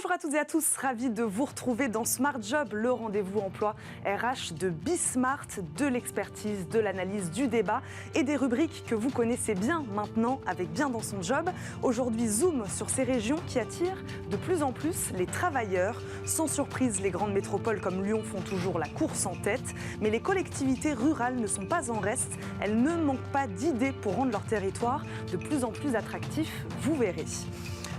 Bonjour à toutes et à tous, ravi de vous retrouver dans Smart Job, le rendez-vous emploi RH de Bismart, de l'expertise, de l'analyse, du débat et des rubriques que vous connaissez bien maintenant avec Bien dans son job. Aujourd'hui, zoom sur ces régions qui attirent de plus en plus les travailleurs. Sans surprise, les grandes métropoles comme Lyon font toujours la course en tête, mais les collectivités rurales ne sont pas en reste. Elles ne manquent pas d'idées pour rendre leur territoire de plus en plus attractif, vous verrez.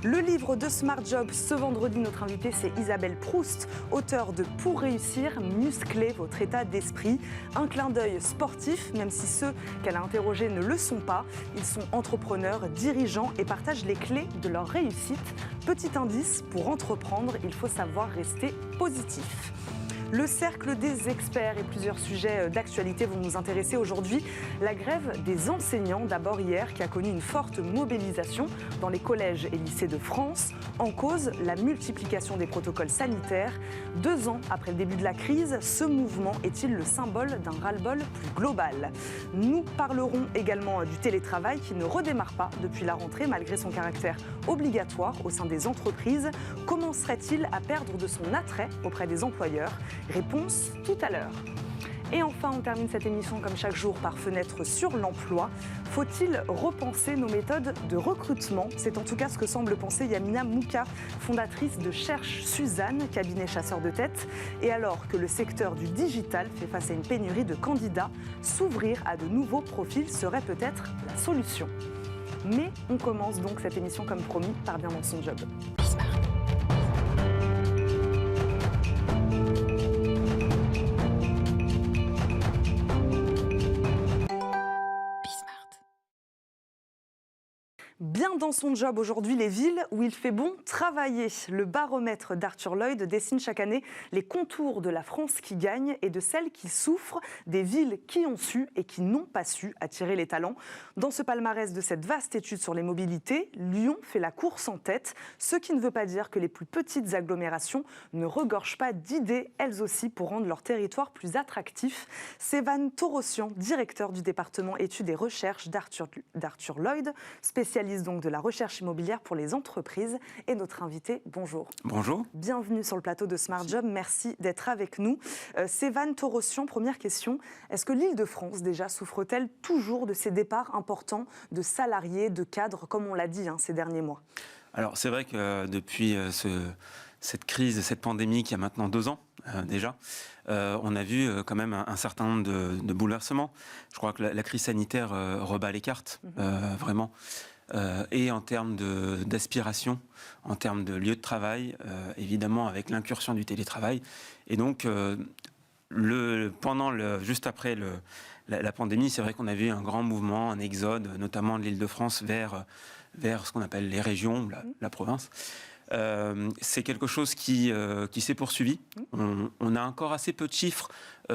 Le livre de Smart Job, ce vendredi, notre invité, c'est Isabelle Proust, auteure de Pour réussir, muscler votre état d'esprit. Un clin d'œil sportif, même si ceux qu'elle a interrogés ne le sont pas. Ils sont entrepreneurs, dirigeants et partagent les clés de leur réussite. Petit indice, pour entreprendre, il faut savoir rester positif. Le cercle des experts et plusieurs sujets d'actualité vont nous intéresser aujourd'hui. La grève des enseignants, d'abord hier, qui a connu une forte mobilisation dans les collèges et lycées de France. En cause, la multiplication des protocoles sanitaires. 2 ans après le début de la crise, ce mouvement est-il le symbole d'un ras-le-bol plus global? Nous parlerons également du télétravail qui ne redémarre pas depuis la rentrée malgré son caractère obligatoire au sein des entreprises. Comment serait-il à perdre de son attrait auprès des employeurs? Réponse tout à l'heure. Et enfin, on termine cette émission comme chaque jour par fenêtre sur l'emploi. Faut-il repenser nos méthodes de recrutement? C'est en tout cas ce que semble penser Yamina Mouka, fondatrice de Cherche Suzanne, cabinet chasseur de tête. Et alors que le secteur du digital fait face à une pénurie de candidats, s'ouvrir à de nouveaux profils serait peut-être la solution. Mais on commence donc cette émission comme promis par Bien dans son job. Bien dans son job aujourd'hui, les villes où il fait bon travailler. Le baromètre d'Arthur Lloyd dessine chaque année les contours de la France qui gagne et de celle qui souffre, des villes qui ont su et qui n'ont pas su attirer les talents. Dans ce palmarès de cette vaste étude sur les mobilités, Lyon fait la course en tête, ce qui ne veut pas dire que les plus petites agglomérations ne regorgent pas d'idées, elles aussi, pour rendre leur territoire plus attractif. Sévan Torossian, directeur du département études et recherches d'Arthur Lloyd, spécialiste donc de la recherche immobilière pour les entreprises, et notre invité. Bonjour. Bonjour. Bienvenue sur le plateau de Smart Job. Merci d'être avec nous. Sévan Torossian, première question. Est-ce que l'Île-de-France déjà souffre-t-elle toujours de ces départs importants de salariés, de cadres, comme on l'a dit ces derniers mois? Alors c'est vrai que depuis cette crise, cette pandémie qui a maintenant 2 ans déjà, on a vu quand même un certain nombre de bouleversements. Je crois que la crise sanitaire rebat les cartes, vraiment. Et en termes d'aspiration, en termes de lieu de travail, évidemment avec l'incursion du télétravail. Et donc, juste après la pandémie, c'est vrai qu'on a vu un grand mouvement, un exode, notamment de l'Île-de-France vers ce qu'on appelle les régions, la province. C'est quelque chose qui s'est poursuivi. On a encore assez peu de chiffres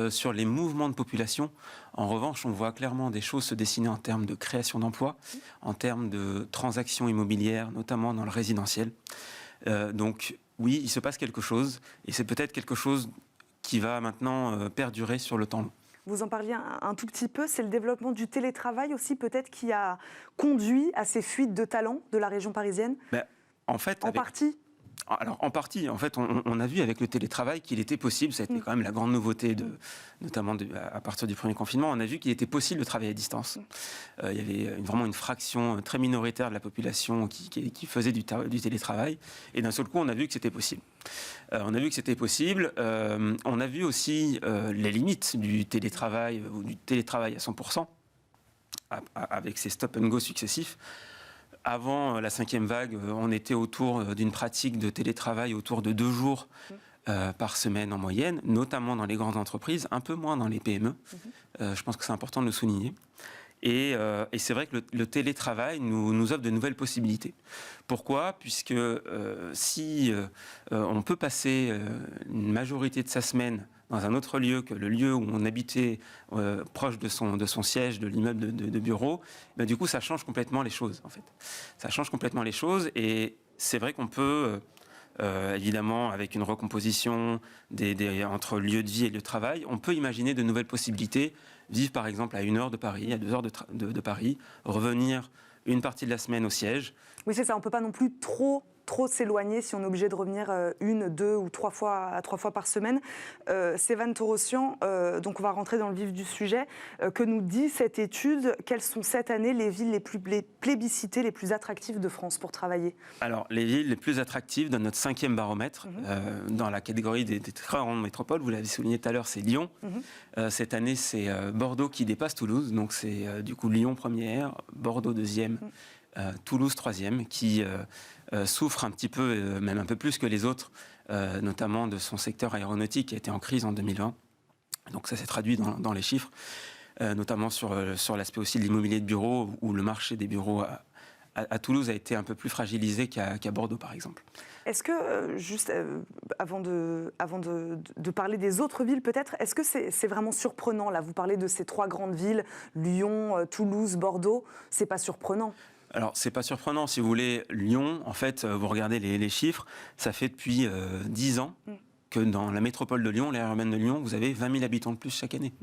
sur les mouvements de population. En revanche, on voit clairement des choses se dessiner en termes de création d'emplois, en termes de transactions immobilières, notamment dans le résidentiel. Donc oui, il se passe quelque chose, et c'est peut-être quelque chose qui va maintenant perdurer sur le temps long. Vous en parliez un tout petit peu, c'est le développement du télétravail aussi peut-être qui a conduit à ces fuites de talents de la région parisienne? En partie. Alors, en partie, en fait, on a vu avec le télétravail qu'il était possible, ça a été quand même la grande nouveauté, notamment à partir du premier confinement, on a vu qu'il était possible de travailler à distance. Il y avait vraiment une fraction très minoritaire de la population qui faisait du télétravail, et d'un seul coup, on a vu que c'était possible. On a vu aussi les limites du télétravail, ou du télétravail à 100%, avec ces stop and go successifs. Avant la 5e vague, on était autour d'une pratique de télétravail autour de 2 jours par semaine en moyenne, notamment dans les grandes entreprises, un peu moins dans les PME. Je pense que c'est important de le souligner. Et c'est vrai que le télétravail nous offre de nouvelles possibilités. Pourquoi? Puisque si on peut passer une majorité de sa semaine dans un autre lieu que le lieu où on habitait, proche de son siège, de l'immeuble de bureau, du coup, ça change complètement les choses, en fait. Ça change complètement les choses, et c'est vrai qu'on peut, évidemment, avec une recomposition entre lieu de vie et lieu de travail, on peut imaginer de nouvelles possibilités. Vivre, par exemple, à 1 heure de Paris, à 2 heures de Paris, revenir une partie de la semaine au siège. Oui, c'est ça, on ne peut pas non plus trop trop s'éloigner si on est obligé de revenir 1, 2 ou 3 fois par semaine. Sévan Torossian, donc on va rentrer dans le vif du sujet. Que nous dit cette étude? Quelles sont cette année les villes les plus plébiscitées, les plus attractives de France pour travailler? Alors, les villes les plus attractives dans notre 5e baromètre, dans la catégorie des très grandes métropoles, vous l'avez souligné tout à l'heure, c'est Lyon. Cette année, c'est Bordeaux qui dépasse Toulouse. Donc, c'est du coup Lyon première, Bordeaux deuxième, Toulouse troisième, qui souffre un petit peu, même un peu plus que les autres, notamment de son secteur aéronautique qui a été en crise en 2020. Donc, ça s'est traduit dans les chiffres, notamment sur l'aspect aussi de l'immobilier de bureau, où le marché des bureaux à Toulouse a été un peu plus fragilisé qu'à Bordeaux, par exemple. Est-ce que, juste avant de parler des autres villes peut-être, est-ce que c'est vraiment surprenant? Là, vous parlez de ces 3 grandes villes, Lyon, Toulouse, Bordeaux, c'est pas surprenant? Alors, c'est pas surprenant. Si vous voulez, Lyon, en fait, vous regardez les chiffres, ça fait depuis 10 ans que dans la métropole de Lyon, l'aire urbaine de Lyon, vous avez 20 000 habitants de plus chaque année.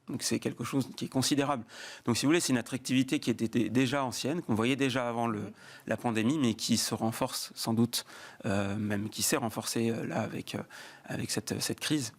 Donc c'est quelque chose qui est considérable. Donc si vous voulez, c'est une attractivité qui était déjà ancienne, qu'on voyait déjà avant la pandémie, mais qui se renforce sans doute, même qui s'est renforcée là avec cette crise.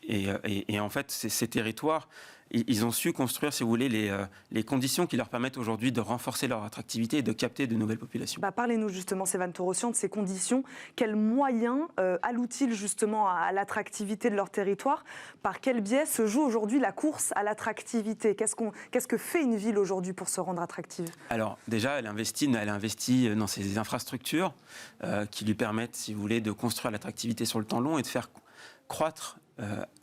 Et en fait, ces territoires, ils ont su construire, si vous voulez, les conditions qui leur permettent aujourd'hui de renforcer leur attractivité et de capter de nouvelles populations. Parlez-nous justement, Sévan Torossian, de ces conditions. Quels moyens allouent-ils justement à l'attractivité de leur territoire? Par quel biais se joue aujourd'hui la course à l'attractivité? Qu'est-ce que fait une ville aujourd'hui pour se rendre attractive? Alors déjà, elle investit dans ses infrastructures qui lui permettent, si vous voulez, de construire l'attractivité sur le temps long et de faire croître,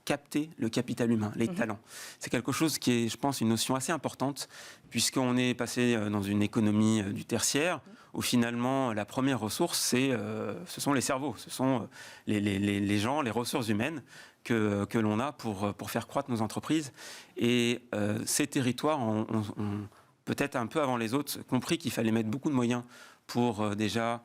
capter le capital humain, les talents. C'est quelque chose qui est, je pense, une notion assez importante, puisqu'on est passé dans une économie du tertiaire, où finalement, la première ressource, ce sont les cerveaux, ce sont les gens, les ressources humaines que l'on a pour faire croître nos entreprises. Et ces territoires ont peut-être un peu avant les autres compris qu'il fallait mettre beaucoup de moyens pour déjà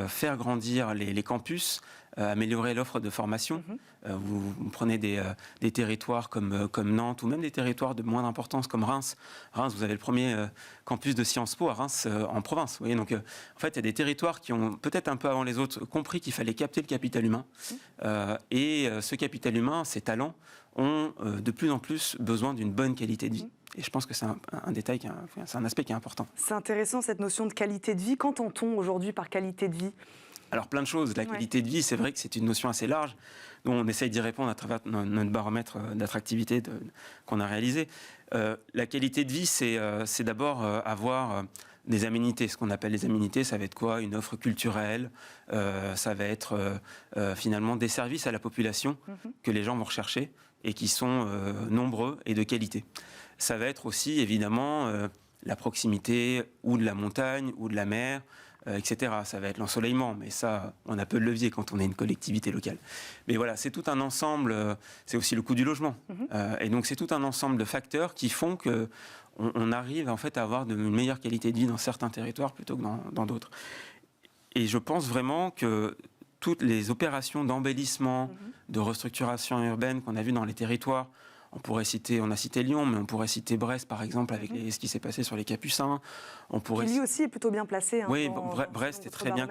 faire grandir les campus, améliorer l'offre de formation. Vous prenez des territoires comme Nantes ou même des territoires de moindre importance comme Reims. Reims, vous avez le premier campus de Sciences Po à Reims en province. Vous voyez, donc, en fait, il y a des territoires qui ont peut-être un peu avant les autres compris qu'il fallait capter le capital humain. Et ce capital humain, ces talents, ont de plus en plus besoin d'une bonne qualité de vie. Et je pense que c'est un détail, c'est un aspect qui est important. C'est intéressant cette notion de qualité de vie. Qu'entend-on aujourd'hui par qualité de vie? Alors plein de choses. La qualité de vie, c'est vrai que c'est une notion assez large. Nous, on essaye d'y répondre à travers notre baromètre d'attractivité qu'on a réalisé. La qualité de vie, c'est d'abord avoir des aménités. Ce qu'on appelle les aménités, ça va être quoi? Une offre culturelle, ça va être finalement des services à la population que les gens vont rechercher et qui sont nombreux et de qualité. Ça va être aussi évidemment la proximité ou de la montagne ou de la mer, etc. Ça va être l'ensoleillement, mais ça, on a peu de levier quand on est une collectivité locale. Mais voilà, c'est tout un ensemble, c'est aussi le coût du logement. Et donc c'est tout un ensemble de facteurs qui font qu'on arrive en fait à avoir une meilleure qualité de vie dans certains territoires plutôt que dans d'autres. Et je pense vraiment que toutes les opérations d'embellissement, de restructuration urbaine qu'on a vues dans les territoires, on a cité Lyon, mais on pourrait citer Brest, par exemple, avec ce qui s'est passé sur les Capucins. Qui lui aussi est plutôt bien placé. Oui, Brest est très bien.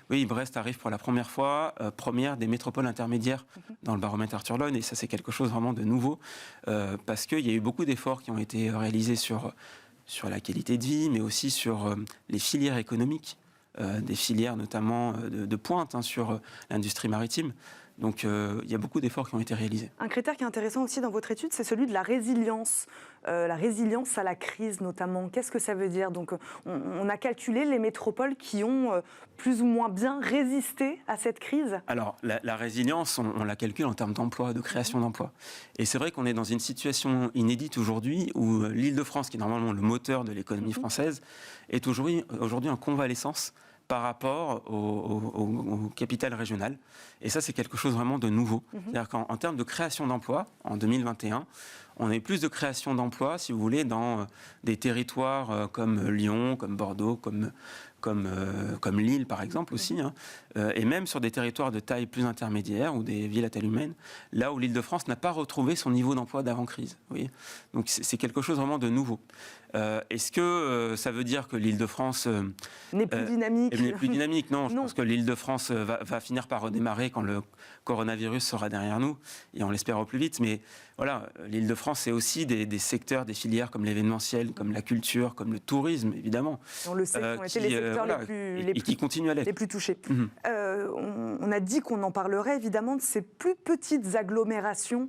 Oui, Brest arrive pour la première fois, première des métropoles intermédiaires dans le baromètre Arthur Loine, et ça, c'est quelque chose vraiment de nouveau, parce qu'il y a eu beaucoup d'efforts qui ont été réalisés sur la qualité de vie, mais aussi sur les filières économiques, des filières notamment de pointe sur l'industrie maritime. Donc il y a beaucoup d'efforts qui ont été réalisés. Un critère qui est intéressant aussi dans votre étude, c'est celui de la résilience à la crise notamment. Qu'est-ce que ça veut dire? Donc on a calculé les métropoles qui ont plus ou moins bien résisté à cette crise. Alors la résilience, on la calcule en termes d'emploi, de création d'emplois. Et c'est vrai qu'on est dans une situation inédite aujourd'hui où l'Île-de-France, qui est normalement le moteur de l'économie française, est aujourd'hui en convalescence par rapport au capital régional. Et ça, c'est quelque chose vraiment de nouveau. C'est-à-dire qu'en termes de création d'emplois, en 2021, on a eu plus de création d'emplois, si vous voulez, dans des territoires comme Lyon, comme Bordeaux, comme comme Lille par exemple aussi, et même sur des territoires de taille plus intermédiaire ou des villes à taille humaine, là où l'Île-de-France n'a pas retrouvé son niveau d'emploi d'avant-crise. Vous voyez, donc c'est quelque chose vraiment de nouveau. Est-ce que ça veut dire que l'Île-de-France n'est plus dynamique? N'est plus dynamique, non. Je pense que l'Île-de-France va finir par redémarrer quand le coronavirus sera derrière nous, et on l'espère au plus vite. Mais voilà, l'Île-de-France, c'est aussi des secteurs, des filières comme l'événementiel, comme la culture, comme le tourisme, évidemment. On le sait, qui ont été les secteurs qui continuent à l'être. Les plus touchés. On a dit qu'on en parlerait évidemment de ces plus petites agglomérations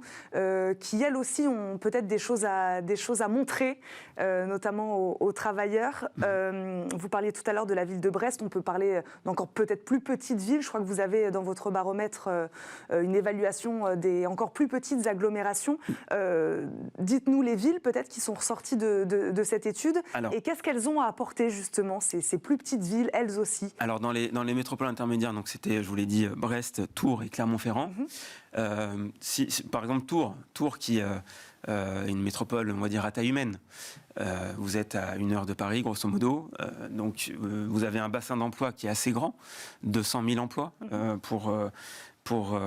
qui, elles aussi, ont peut-être des choses à montrer, notamment aux travailleurs. Vous parliez tout à l'heure de la ville de Brest, on peut parler d'encore peut-être plus petites villes. Je crois que vous avez dans votre baromètre une évaluation des encore plus petites agglomérations. Dites-nous les villes peut-être qui sont ressorties de cette étude. Alors, et qu'est-ce qu'elles ont à apporter justement, ces plus petites villes, elles aussi? Alors dans les métropoles intermédiaires, donc c'était, je vous l'ai dit, Brest, Tours et Clermont-Ferrand. Par exemple Tours qui est une métropole, on va dire, à taille humaine. Vous êtes à 1 heure de Paris, grosso modo. Donc vous avez un bassin d'emploi qui est assez grand, 200 000 emplois pour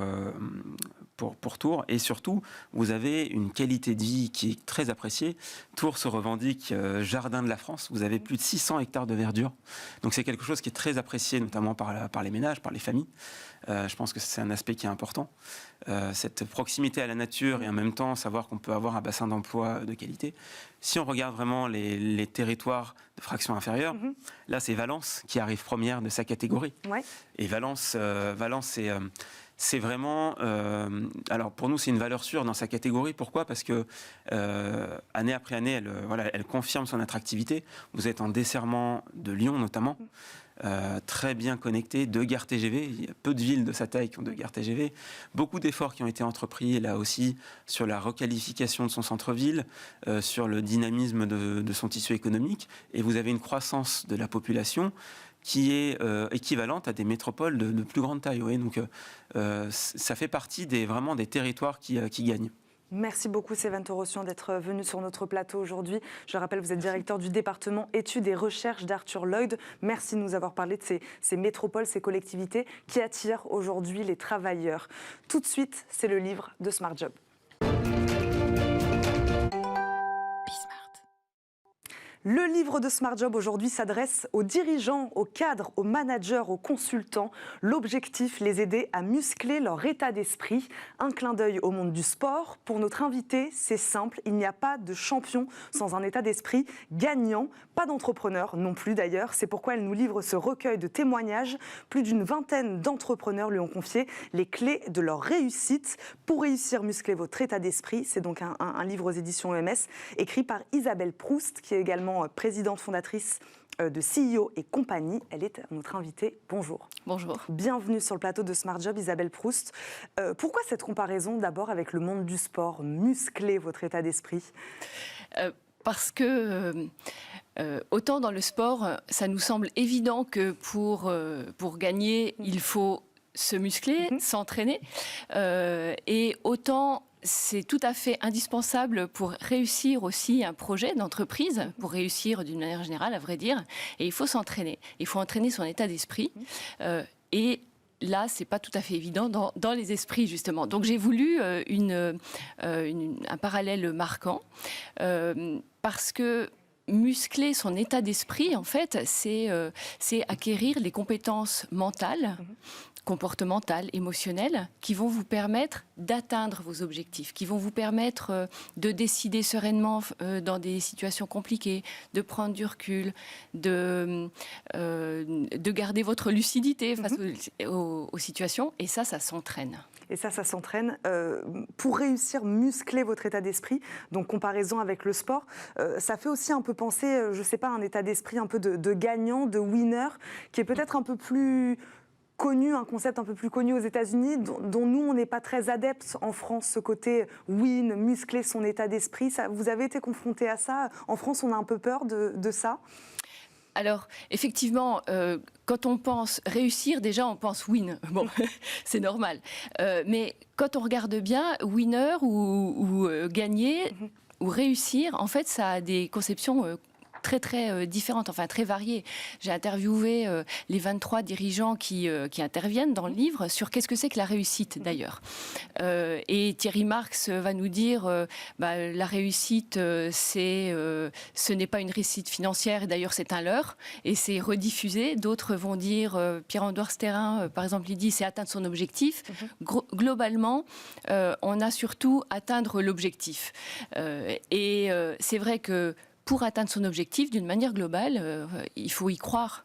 Tours, et surtout vous avez une qualité de vie qui est très appréciée. Tours se revendique jardin de la France. Vous avez plus de 600 hectares de verdure, donc c'est quelque chose qui est très apprécié, notamment par les ménages, par les familles. Je pense que c'est un aspect qui est important, cette proximité à la nature, et en même temps savoir qu'on peut avoir un bassin d'emploi de qualité. Si on regarde vraiment les territoires de fraction inférieure, là c'est Valence qui arrive première de sa catégorie. Ouais. Et Valence c'est vraiment... alors pour nous, c'est une valeur sûre dans sa catégorie. Pourquoi? Parce que année après année, elle confirme son attractivité. Vous êtes en desserrement de Lyon notamment, très bien connecté, 2 gares TGV. Il y a peu de villes de sa taille qui ont 2 gares TGV. Beaucoup d'efforts qui ont été entrepris là aussi sur la requalification de son centre-ville, sur le dynamisme de son tissu économique. Et vous avez une croissance de la population qui est équivalente à des métropoles de plus grande taille. Oui. Donc ça fait partie vraiment des territoires qui gagnent. Merci beaucoup Sévan Torossian d'être venu sur notre plateau aujourd'hui. Je rappelle, vous êtes directeur du département études et recherches d'Arthur Lloyd. Merci de nous avoir parlé de ces métropoles, ces collectivités qui attirent aujourd'hui les travailleurs. Tout de suite, c'est le livre de Smart Job. Le livre de Smart Job aujourd'hui s'adresse aux dirigeants, aux cadres, aux managers, aux consultants. L'objectif, les aider à muscler leur état d'esprit. Un clin d'œil au monde du sport. Pour notre invité, c'est simple, il n'y a pas de champion sans un état d'esprit gagnant. Pas d'entrepreneur non plus d'ailleurs. C'est pourquoi elle nous livre ce recueil de témoignages. Plus d'une vingtaine d'entrepreneurs lui ont confié les clés de leur réussite. Pour réussir, muscler votre état d'esprit. C'est donc un livre aux éditions EMS écrit par Isabelle Proust, qui est également présidente fondatrice de CEO et compagnie. Elle est notre invitée. Bonjour. Bonjour. Bienvenue sur le plateau de Smart Job, Isabelle Proust. Pourquoi cette comparaison d'abord avec le monde du sport? Muscler votre état d'esprit? Parce que autant dans le sport, ça nous semble évident que pour gagner, il faut se muscler, s'entraîner. Et autant c'est tout à fait indispensable pour réussir aussi un projet d'entreprise, pour réussir d'une manière générale, à vrai dire. Et il faut s'entraîner. Il faut entraîner son état d'esprit. Et là, c'est pas tout à fait évident dans les esprits, justement. Donc, j'ai voulu un parallèle marquant, parce que muscler son état d'esprit, en fait, c'est acquérir les compétences mentales, comportementales, émotionnelles, qui vont vous permettre d'atteindre vos objectifs, qui vont vous permettre de décider sereinement dans des situations compliquées, de prendre du recul, de garder votre lucidité face aux situations. Et ça s'entraîne. Et ça s'entraîne. Pour réussir, muscler votre état d'esprit, donc comparaison avec le sport, ça fait aussi un peu penser, je ne sais pas, un état d'esprit un peu de gagnant, de winner, qui est peut-être un peu plus connu, un concept un peu plus connu aux États-Unis, dont nous, on n'est pas très adeptes en France, ce côté win, muscler son état d'esprit. Vous avez été confronté à ça? En France, on a un peu peur de ça? Alors, effectivement, quand on pense réussir, déjà, on pense win. Bon, c'est normal. Mais quand on regarde bien, winner ou gagner ou réussir, en fait, ça a des conceptions très très différentes, enfin très variées. J'ai interviewé les 23 dirigeants qui interviennent dans le livre sur qu'est-ce que c'est que la réussite d'ailleurs. Et Thierry Marx va nous dire la réussite, ce n'est pas une réussite financière, et d'ailleurs c'est un leurre, et c'est rediffusé. D'autres vont dire, Pierre-Andouard Sterrin par exemple, il dit c'est atteindre son objectif. Globalement, on a surtout atteindre l'objectif. Et c'est vrai que pour atteindre son objectif, d'une manière globale, il faut y croire.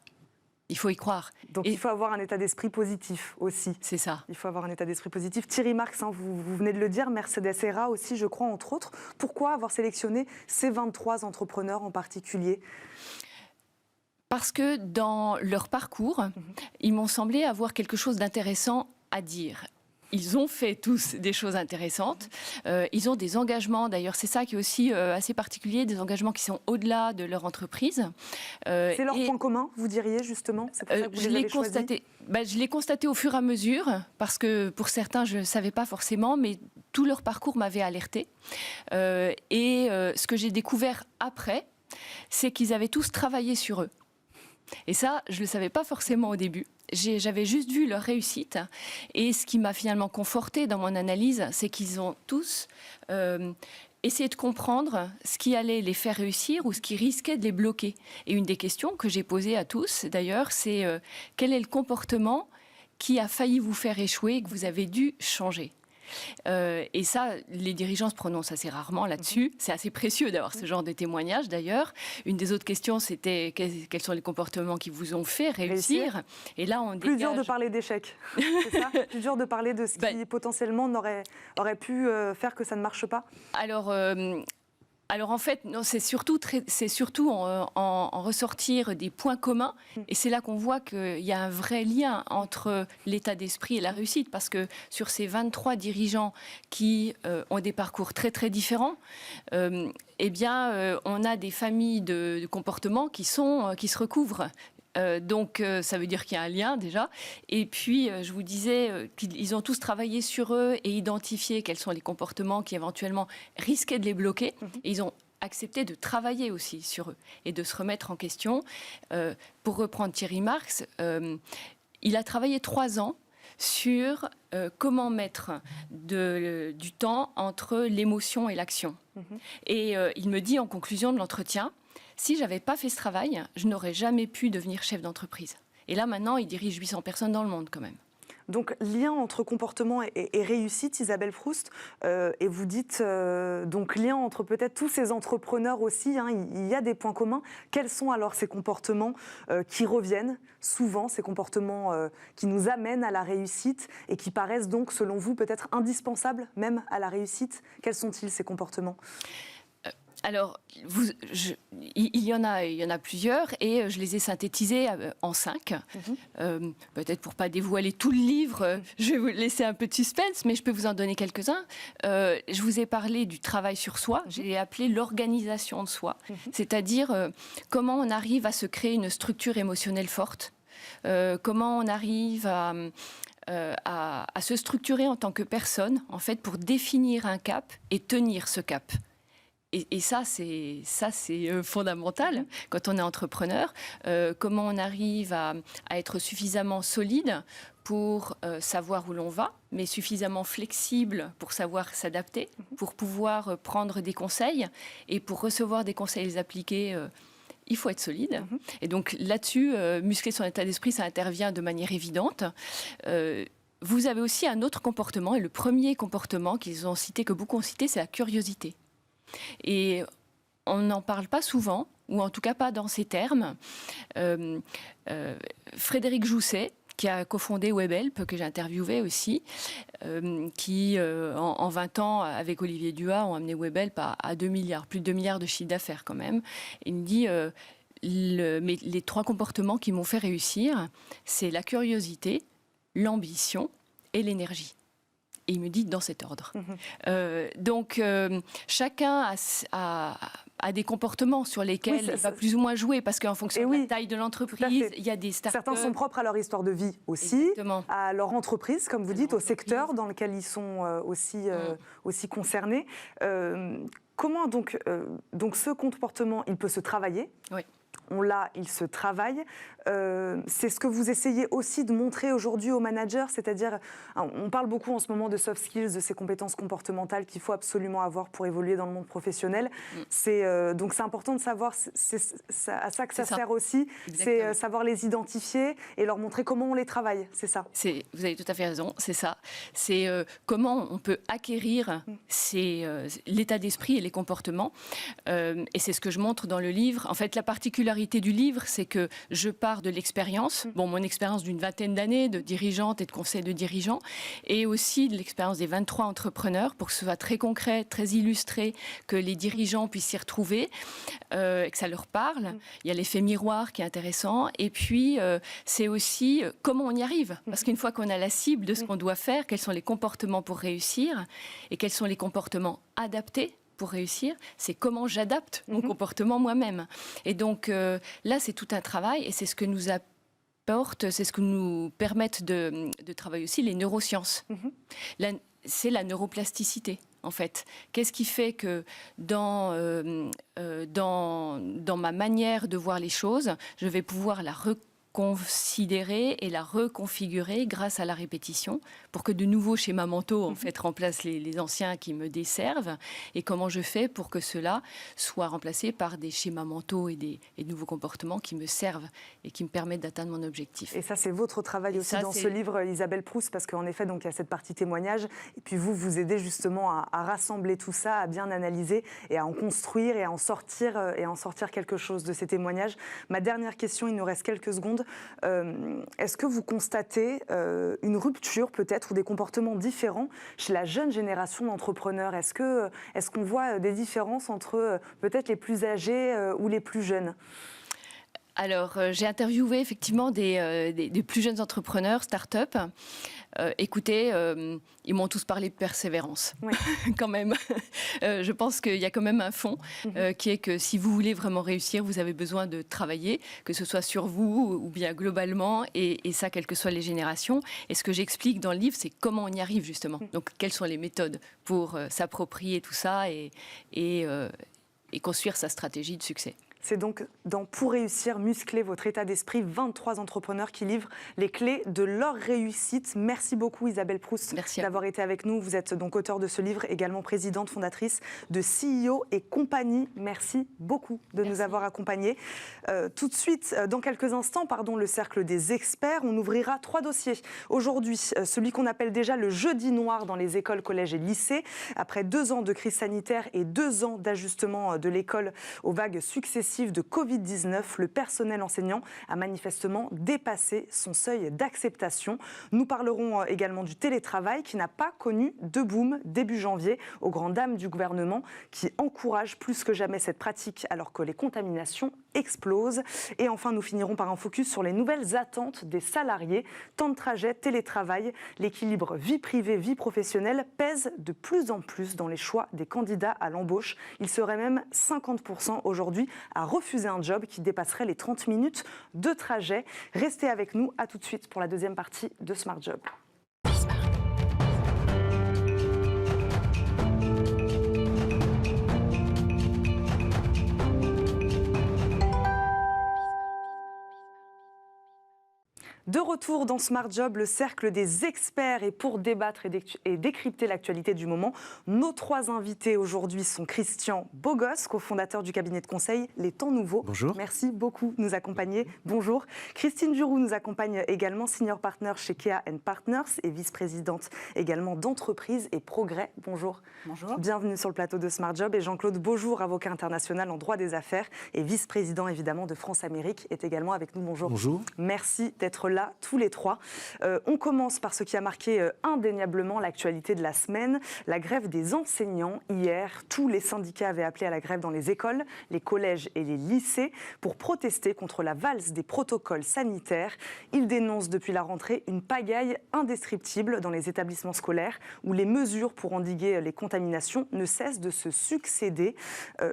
Il faut y croire. Donc il faut avoir un état d'esprit positif aussi. C'est ça. Il faut avoir un état d'esprit positif. Thierry Marx, vous venez de le dire, Mercedes Serra aussi, je crois, entre autres. Pourquoi avoir sélectionné ces 23 entrepreneurs en particulier ? Parce que dans leur parcours, ils m'ont semblé avoir quelque chose d'intéressant à dire. Ils ont fait tous des choses intéressantes. Ils ont des engagements, d'ailleurs, c'est ça qui est aussi assez particulier, des engagements qui sont au-delà de leur entreprise. C'est leur point commun, vous diriez, justement? Je l'ai constaté au fur et à mesure, parce que pour certains, je ne savais pas forcément, mais tout leur parcours m'avait alertée. Ce que j'ai découvert après, c'est qu'ils avaient tous travaillé sur eux. Et ça, je ne le savais pas forcément au début. J'avais juste vu leur réussite. Et ce qui m'a finalement confortée dans mon analyse, c'est qu'ils ont tous essayé de comprendre ce qui allait les faire réussir ou ce qui risquait de les bloquer. Et une des questions que j'ai posées à tous, d'ailleurs, c'est quel est le comportement qui a failli vous faire échouer et que vous avez dû changer ? Et ça, les dirigeants se prononcent assez rarement là-dessus. C'est assez précieux d'avoir ce genre de témoignages, d'ailleurs. Une des autres questions, c'était quels sont les comportements qui vous ont fait réussir. Et là, on plus dur de parler d'échec, c'est ça? Plus dur de parler de ce qui potentiellement aurait pu faire que ça ne marche pas. Alors en fait, non, c'est surtout en ressortir des points communs. Et c'est là qu'on voit qu'il y a un vrai lien entre l'état d'esprit et la réussite. Parce que sur ces 23 dirigeants qui ont des parcours très très différents, on a des familles de comportements qui se recouvrent. Donc ça veut dire qu'il y a un lien déjà. Et puis je vous disais qu'ils ont tous travaillé sur eux et identifié quels sont les comportements qui éventuellement risquaient de les bloquer. Et ils ont accepté de travailler aussi sur eux et de se remettre en question. Pour reprendre Thierry Marx, il a travaillé 3 ans sur comment mettre du temps entre l'émotion et l'action. Et il me dit en conclusion de l'entretien, si je n'avais pas fait ce travail, je n'aurais jamais pu devenir chef d'entreprise. Et là, maintenant, il dirige 800 personnes dans le monde, quand même. Donc, lien entre comportement et réussite, Isabelle Froust. Et vous dites, donc, lien entre peut-être tous ces entrepreneurs aussi. Il y a des points communs. Quels sont alors ces comportements qui reviennent souvent, ces comportements qui nous amènent à la réussite et qui paraissent donc, selon vous, peut-être indispensables même à la réussite? Quels sont-ils, ces comportements ? Alors, il y en a plusieurs et je les ai synthétisés en 5. Peut-être pour ne pas dévoiler tout le livre, je vais vous laisser un peu de suspense, mais je peux vous en donner quelques-uns. Je vous ai parlé du travail sur soi, j'ai appelé l'organisation de soi, c'est-à-dire comment on arrive à se créer une structure émotionnelle forte, comment on arrive à se structurer en tant que personne, en fait, pour définir un cap et tenir ce cap. Et ça, c'est fondamental quand on est entrepreneur. Comment on arrive à être suffisamment solide pour savoir où l'on va, mais suffisamment flexible pour savoir s'adapter, pour pouvoir prendre des conseils et pour recevoir des conseils et les appliquer. Il faut être solide. Et donc là-dessus, muscler son état d'esprit, ça intervient de manière évidente. Vous avez aussi un autre comportement, et le premier comportement qu'ils ont cité, que beaucoup ont cité, c'est la curiosité. Et on n'en parle pas souvent, ou en tout cas pas dans ces termes. Frédéric Jousset, qui a cofondé Webhelp, que j'ai interviewé aussi, qui, en 20 ans, avec Olivier Duhat, ont amené Webhelp à 2 milliards, plus de 2 milliards de chiffre d'affaires quand même. Il me dit, mais les 3 comportements qui m'ont fait réussir, c'est la curiosité, l'ambition et l'énergie. Et il me dit dans cet ordre. Donc, chacun a des comportements sur lesquels il va plus ou moins jouer, parce qu'en fonction de la taille de l'entreprise, il y a des startups. Certains sont propres à leur histoire de vie aussi, Exactement. à leur entreprise, comme vous dites, au secteur dans lequel ils sont aussi concernés. Comment donc ce comportement, il peut se travailler? Oui. Il se travaille. C'est ce que vous essayez aussi de montrer aujourd'hui aux managers, c'est-à-dire, on parle beaucoup en ce moment de soft skills, de ces compétences comportementales qu'il faut absolument avoir pour évoluer dans le monde professionnel. Donc c'est important de savoir, c'est à ça que ça sert aussi, c'est savoir les identifier et leur montrer comment on les travaille, c'est ça. Vous avez tout à fait raison, c'est ça. C'est comment on peut acquérir l'état d'esprit et les comportements. Et c'est ce que je montre dans le livre. En fait, la particularité du livre, c'est que je pars de l'expérience, mon expérience d'une 20aine d'années de dirigeante et de conseil de dirigeants, et aussi de l'expérience des 23 entrepreneurs, pour que ce soit très concret, très illustré, que les dirigeants puissent s'y retrouver, et que ça leur parle. Il y a l'effet miroir qui est intéressant, et puis c'est aussi comment on y arrive, parce qu'une fois qu'on a la cible de ce qu'on doit faire, quels sont les comportements pour réussir, et quels sont les comportements adaptés pour réussir, c'est comment j'adapte mon comportement moi-même. Et donc là, c'est tout un travail, et c'est ce que nous apporte, c'est ce que nous permettent de travailler aussi les neurosciences. C'est la neuroplasticité, en fait. Qu'est-ce qui fait que dans ma manière de voir les choses, je vais pouvoir la reconsidérer et la reconfigurer grâce à la répétition pour que de nouveaux schémas mentaux en fait remplacent les anciens qui me desservent, et comment je fais pour que cela soit remplacé par des schémas mentaux et de nouveaux comportements qui me servent et qui me permettent d'atteindre mon objectif. Et ça, c'est votre travail aussi dans ce livre, Isabelle Proust, parce qu'en effet, donc, il y a cette partie témoignage, et puis vous aidez justement à rassembler tout ça, à bien analyser et à en construire et à en sortir quelque chose de ces témoignages. Ma dernière question, il nous reste quelques secondes. Est-ce que vous constatez une rupture peut-être ou des comportements différents chez la jeune génération d'entrepreneurs? Est-ce qu'on voit des différences entre peut-être les plus âgés ou les plus jeunes? Alors, j'ai interviewé effectivement des plus jeunes entrepreneurs, start-up. Écoutez, ils m'ont tous parlé de persévérance, quand même. Je pense qu'il y a quand même un fond qui est que si vous voulez vraiment réussir, vous avez besoin de travailler, que ce soit sur vous ou bien globalement, et ça, quelles que soient les générations. Et ce que j'explique dans le livre, c'est comment on y arrive, justement. Donc, quelles sont les méthodes pour s'approprier tout ça et construire sa stratégie de succès. C'est donc dans Pour réussir, muscler votre état d'esprit, 23 entrepreneurs qui livrent les clés de leur réussite. Merci beaucoup Isabelle Proust d'avoir été avec nous. Vous êtes donc auteure de ce livre, également présidente fondatrice de CEO et compagnie. Merci beaucoup de nous avoir accompagnés. Tout de suite, dans quelques instants, le cercle des experts, on ouvrira 3 dossiers. Aujourd'hui, celui qu'on appelle déjà le jeudi noir dans les écoles, collèges et lycées. Après 2 ans de crise sanitaire et 2 ans d'ajustement de l'école aux vagues successives de Covid-19, le personnel enseignant a manifestement dépassé son seuil d'acceptation. Nous parlerons également du télétravail qui n'a pas connu de boom début janvier, aux grandes dames du gouvernement qui encourage plus que jamais cette pratique alors que les contaminations explosent. Et enfin, nous finirons par un focus sur les nouvelles attentes des salariés. Temps de trajet, télétravail, l'équilibre vie privée, vie professionnelle pèse de plus en plus dans les choix des candidats à l'embauche. Il serait même 50% aujourd'hui à refuser un job qui dépasserait les 30 minutes de trajet. Restez avec nous, à tout de suite pour la deuxième partie de Smart Job. De retour dans Smart Job, le cercle des experts, et pour débattre et décrypter l'actualité du moment, nos 3 invités aujourd'hui sont Christian Bogos, cofondateur du cabinet de conseil Les Temps Nouveaux. Bonjour. Merci beaucoup de nous accompagner. Bonjour. Christine Duroux nous accompagne également, senior partner chez Kea & Partners et vice-présidente également d'entreprise et progrès. Bonjour. Bonjour. Bienvenue sur le plateau de Smart Job. Et Jean-Claude Beaujour, avocat international en droit des affaires et vice-président évidemment de France Amérique, est également avec nous. Bonjour. Bonjour. Merci d'être là. là, tous les trois. On commence par ce qui a marqué indéniablement l'actualité de la semaine, la grève des enseignants. Hier, tous les syndicats avaient appelé à la grève dans les écoles, les collèges et les lycées pour protester contre la valse des protocoles sanitaires. Ils dénoncent depuis la rentrée une pagaille indescriptible dans les établissements scolaires où les mesures pour endiguer les contaminations ne cessent de se succéder.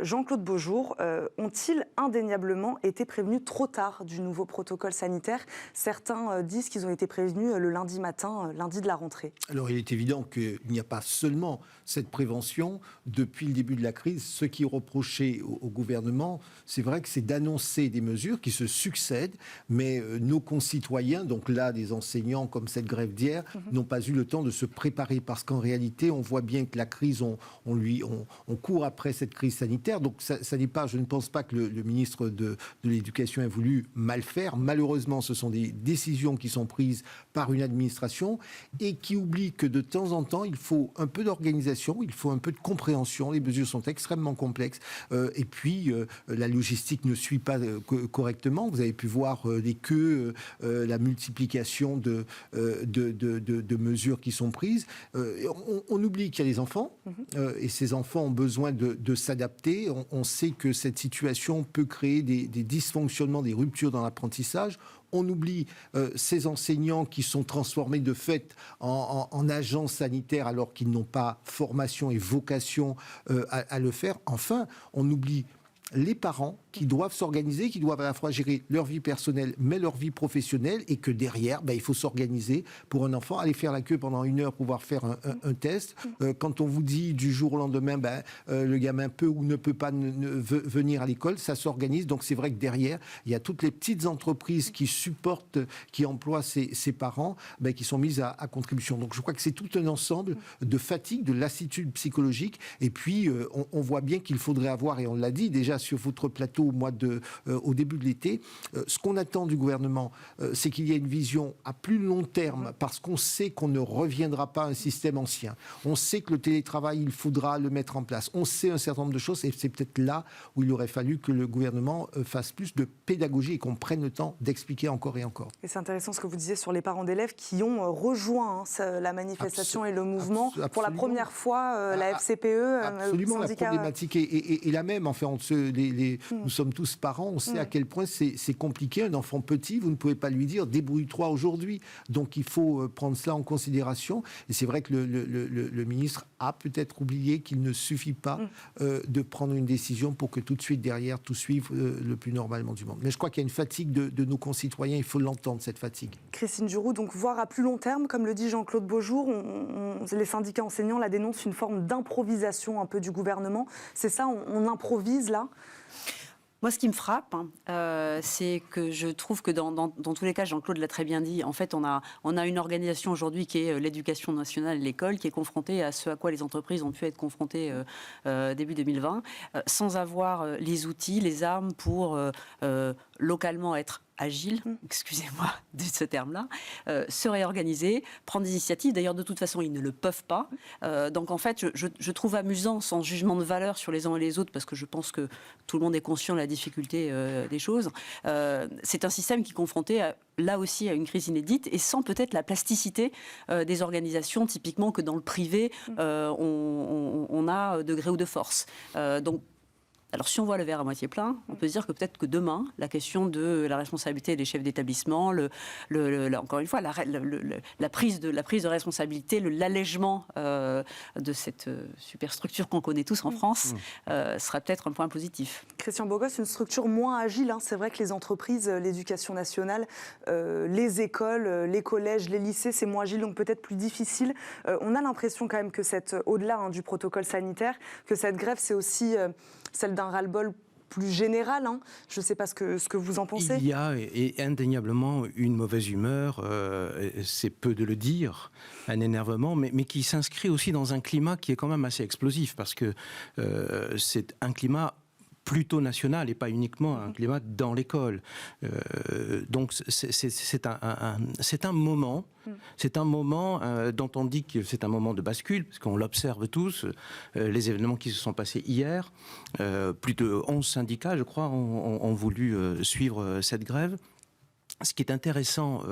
Jean-Claude Beaujour, ont-ils indéniablement été prévenus trop tard du nouveau protocole sanitaire? Certains disent qu'ils ont été prévenus le lundi matin, lundi de la rentrée. Alors il est évident qu'il n'y a pas seulement cette prévention. Depuis le début de la crise, ce qui est reproché au gouvernement, c'est vrai que c'est d'annoncer des mesures qui se succèdent, mais nos concitoyens, donc là des enseignants comme cette grève d'hier, n'ont pas eu le temps de se préparer parce qu'en réalité, on voit bien que la crise, on court après cette crise sanitaire. Donc ça n'est pas, je ne pense pas que le ministre de l'Éducation ait voulu mal faire. Malheureusement, ce sont des décisions qui sont prises par une administration et qui oublie que de temps en temps, il faut un peu d'organisation, il faut un peu de compréhension. Les mesures sont extrêmement complexes et puis la logistique ne suit pas correctement. Vous avez pu voir les queues, la multiplication de mesures qui sont prises. On oublie qu'il y a des enfants et ces enfants ont besoin de s'adapter. On sait que cette situation peut créer des dysfonctionnements, des ruptures dans l'apprentissage. On oublie ces enseignants qui sont transformés de fait en agents sanitaires alors qu'ils n'ont pas formation et vocation à le faire. Enfin, on oublie les parents qui doivent s'organiser, qui doivent à la fois gérer leur vie personnelle mais leur vie professionnelle et que derrière, il faut s'organiser pour un enfant, aller faire la queue pendant 1 heure pour pouvoir faire un test. Quand on vous dit du jour au lendemain, le gamin peut ou ne peut pas venir à l'école, ça s'organise. Donc c'est vrai que derrière, il y a toutes les petites entreprises qui supportent, qui emploient ces parents, qui sont mises à contribution. Donc je crois que c'est tout un ensemble de fatigue, de lassitude psychologique. Et puis on voit bien qu'il faudrait avoir, et on l'a dit déjà sur votre plateau au début de l'été, ce qu'on attend du gouvernement, c'est qu'il y ait une vision à plus long terme, parce qu'on sait qu'on ne reviendra pas à un système ancien. On sait que le télétravail, il faudra le mettre en place. On sait un certain nombre de choses, et c'est peut-être là où il aurait fallu que le gouvernement fasse plus de pédagogie et qu'on prenne le temps d'expliquer encore et encore. Et c'est intéressant ce que vous disiez sur les parents d'élèves qui ont rejoint la manifestation et le mouvement. Pour la première fois, la FCPE, absolument, la problématique est la même. Enfin, nous sommes tous parents, on sait à quel point c'est compliqué. Un enfant petit, vous ne pouvez pas lui dire « débrouille-toi aujourd'hui ». Donc il faut prendre cela en considération. Et c'est vrai que le ministre a peut-être oublié qu'il ne suffit pas de prendre une décision pour que tout de suite derrière, tout suive le plus normalement du monde. Mais je crois qu'il y a une fatigue de nos concitoyens, il faut l'entendre, cette fatigue. Christine Giroux, donc voir à plus long terme, comme le dit Jean-Claude Beaujour, les syndicats enseignants la dénoncent, une forme d'improvisation un peu du gouvernement. C'est ça, on improvise là ? Moi, ce qui me frappe, c'est que je trouve que dans tous les cas, Jean-Claude l'a très bien dit, en fait, on a une organisation aujourd'hui qui est l'éducation nationale, l'école, qui est confrontée à ce à quoi les entreprises ont pu être confrontées début 2020, sans avoir les outils, les armes pour localement être agile, excusez-moi de ce terme-là, se réorganiser, prendre des initiatives. D'ailleurs, de toute façon, ils ne le peuvent pas. Donc, en fait, je trouve amusant, sans jugement de valeur sur les uns et les autres, parce que je pense que tout le monde est conscient de la difficulté des choses. C'est un système qui est confronté, là aussi, à une crise inédite, et sans peut-être la plasticité des organisations, typiquement que dans le privé, on a de gré ou de force. Donc, alors, si on voit le verre à moitié plein, on peut se dire que peut-être que demain, la question de la responsabilité des chefs d'établissement, encore une fois, la prise de responsabilité, l'allègement de cette superstructure qu'on connaît tous en France, sera peut-être un point positif. Christian Bogos, une structure moins agile. C'est vrai que les entreprises, l'éducation nationale, les écoles, les collèges, les lycées, c'est moins agile, donc peut-être plus difficile. On a l'impression quand même que au-delà du protocole sanitaire, que cette grève, c'est aussi celle d'un ras-le-bol plus général. Je ne sais pas ce que vous en pensez. Il y a indéniablement une mauvaise humeur, c'est peu de le dire, un énervement, mais qui s'inscrit aussi dans un climat qui est quand même assez explosif, parce que c'est un climat plutôt national et pas uniquement un climat dans l'école. Donc c'est un moment. C'est un moment dont on dit que c'est un moment de bascule, parce qu'on l'observe tous. Les événements qui se sont passés hier, plus de 11 syndicats, je crois, ont voulu suivre cette grève. ce qui est intéressant,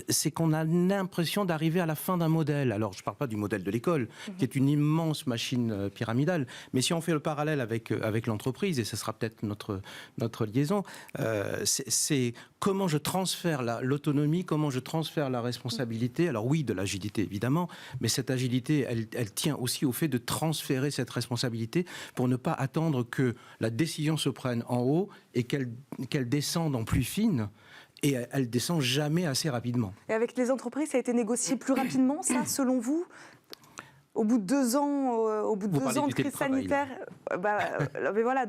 c'est qu'on a l'impression d'arriver à la fin d'un modèle. Alors, je ne parle pas du modèle de l'école, qui est une immense machine pyramidale, mais si on fait le parallèle avec l'entreprise, et ce sera peut-être notre liaison, c'est comment je transfère l'autonomie, comment je transfère la responsabilité. Alors oui, de l'agilité, évidemment, mais cette agilité, elle tient aussi au fait de transférer cette responsabilité pour ne pas attendre que la décision se prenne en haut et qu'elle descende en plus fine. Et elle descend jamais assez rapidement. Et avec les entreprises, ça a été négocié plus rapidement, ça, selon vous ? Au bout de 2 ans, de crise sanitaire, mais voilà,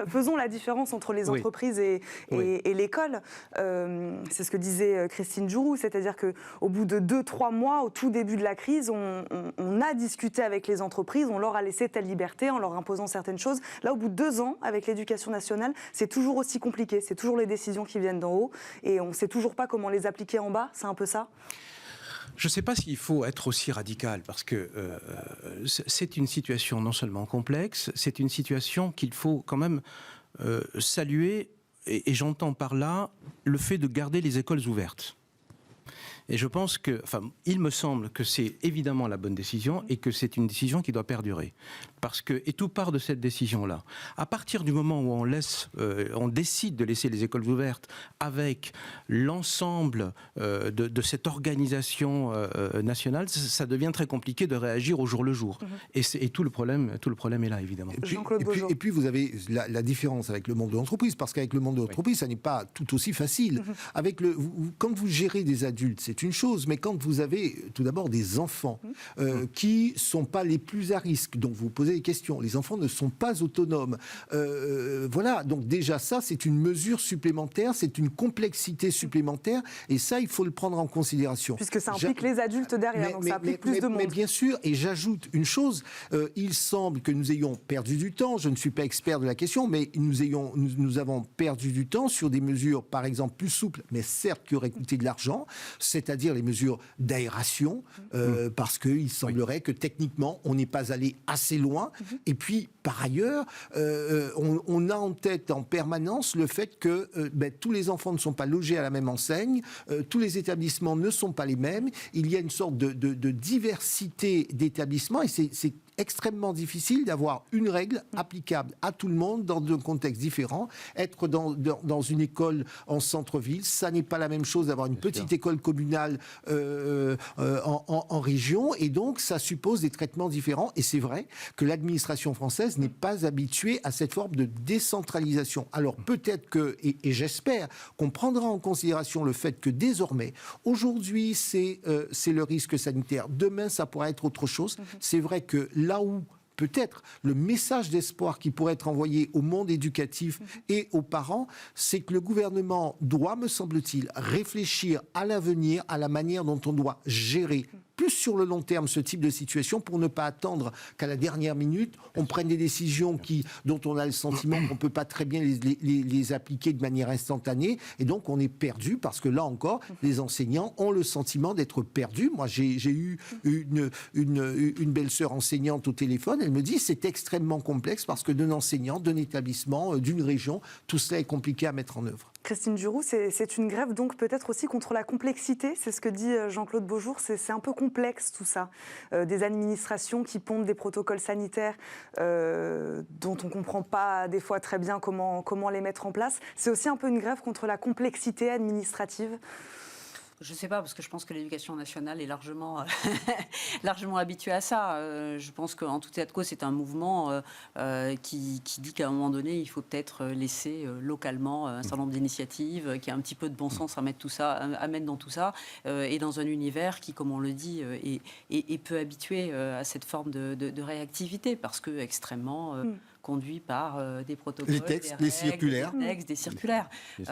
faisons la différence entre les entreprises et l'école. C'est ce que disait Christine Djourou, c'est-à-dire qu'au bout de 2-3 mois, au tout début de la crise, on a discuté avec les entreprises, on leur a laissé telle liberté en leur imposant certaines choses. Là, au bout de 2 ans, avec l'éducation nationale, c'est toujours aussi compliqué, c'est toujours les décisions qui viennent d'en haut, et on ne sait toujours pas comment les appliquer en bas, c'est un peu ça ? Je ne sais pas s'il faut être aussi radical, parce que c'est une situation non seulement complexe, c'est une situation qu'il faut quand même saluer, et j'entends par là le fait de garder les écoles ouvertes. Et je pense il me semble que c'est évidemment la bonne décision et que c'est une décision qui doit perdurer. Et tout part de cette décision-là. À partir du moment où on décide de laisser les écoles ouvertes avec l'ensemble de cette organisation nationale, ça devient très compliqué de réagir au jour le jour. Et tout le problème est là, évidemment. Et puis vous avez la différence avec le monde de l'entreprise, parce qu'avec le monde de l'entreprise, ça n'est pas tout aussi facile. Quand vous gérez des adultes, c'est une chose, mais quand vous avez tout d'abord des enfants qui ne sont pas les plus à risque, donc vous posez des questions, les enfants ne sont pas autonomes. Voilà, donc déjà ça, c'est une mesure supplémentaire, c'est une complexité supplémentaire, et ça, il faut le prendre en considération. Puisque ça implique les adultes derrière, donc ça implique plus de monde. Mais bien sûr, et j'ajoute une chose, il semble que nous ayons perdu du temps, je ne suis pas expert de la question, mais nous avons perdu du temps sur des mesures, par exemple, plus souples, mais certes qui auraient coûté de l'argent, c'est-à-dire les mesures d'aération, parce qu'il semblerait que techniquement, on n'est pas allé assez loin. Et puis, par ailleurs, on a en tête en permanence le fait que tous les enfants ne sont pas logés à la même enseigne, tous les établissements ne sont pas les mêmes, il y a une sorte de diversité d'établissements, et c'est extrêmement difficile d'avoir une règle applicable à tout le monde dans un contexte différent. Être dans une école en centre-ville, ça n'est pas la même chose d'avoir une petite école communale en région, et donc ça suppose des traitements différents. Et c'est vrai que l'administration française n'est pas habituée à cette forme de décentralisation. Alors peut-être que, et j'espère qu'on prendra en considération le fait que désormais, aujourd'hui c'est le risque sanitaire, demain ça pourra être autre chose. C'est vrai que là où peut-être le message d'espoir qui pourrait être envoyé au monde éducatif et aux parents, c'est que le gouvernement doit, me semble-t-il, réfléchir à l'avenir, à la manière dont on doit gérer plus sur le long terme ce type de situation, pour ne pas attendre qu'à la dernière minute, on prenne des décisions dont on a le sentiment qu'on ne peut pas très bien les appliquer de manière instantanée, et donc on est perdu, parce que là encore, les enseignants ont le sentiment d'être perdus. Moi, j'ai eu une belle-sœur enseignante au téléphone, elle me dit c'est extrêmement complexe, parce que d'un enseignant, d'un établissement, d'une région, tout cela est compliqué à mettre en œuvre. Christine Djourou, c'est une grève donc peut-être aussi contre la complexité, c'est ce que dit Jean-Claude Beaujour, c'est un peu complexe tout ça, des administrations qui pondent des protocoles sanitaires dont on ne comprend pas des fois très bien comment les mettre en place. C'est aussi un peu une grève contre la complexité administrative. Je ne sais pas, parce que je pense que l'éducation nationale est largement habituée à ça. Je pense qu'en tout état de cause, c'est un mouvement qui dit qu'à un moment donné, il faut peut-être laisser localement un certain nombre d'initiatives, qui a un petit peu de bon sens à mettre dans tout ça, et dans un univers qui, comme on le dit, est peu habitué à cette forme de réactivité, parce que extrêmement conduit par des protocoles, les textes, des circulaires.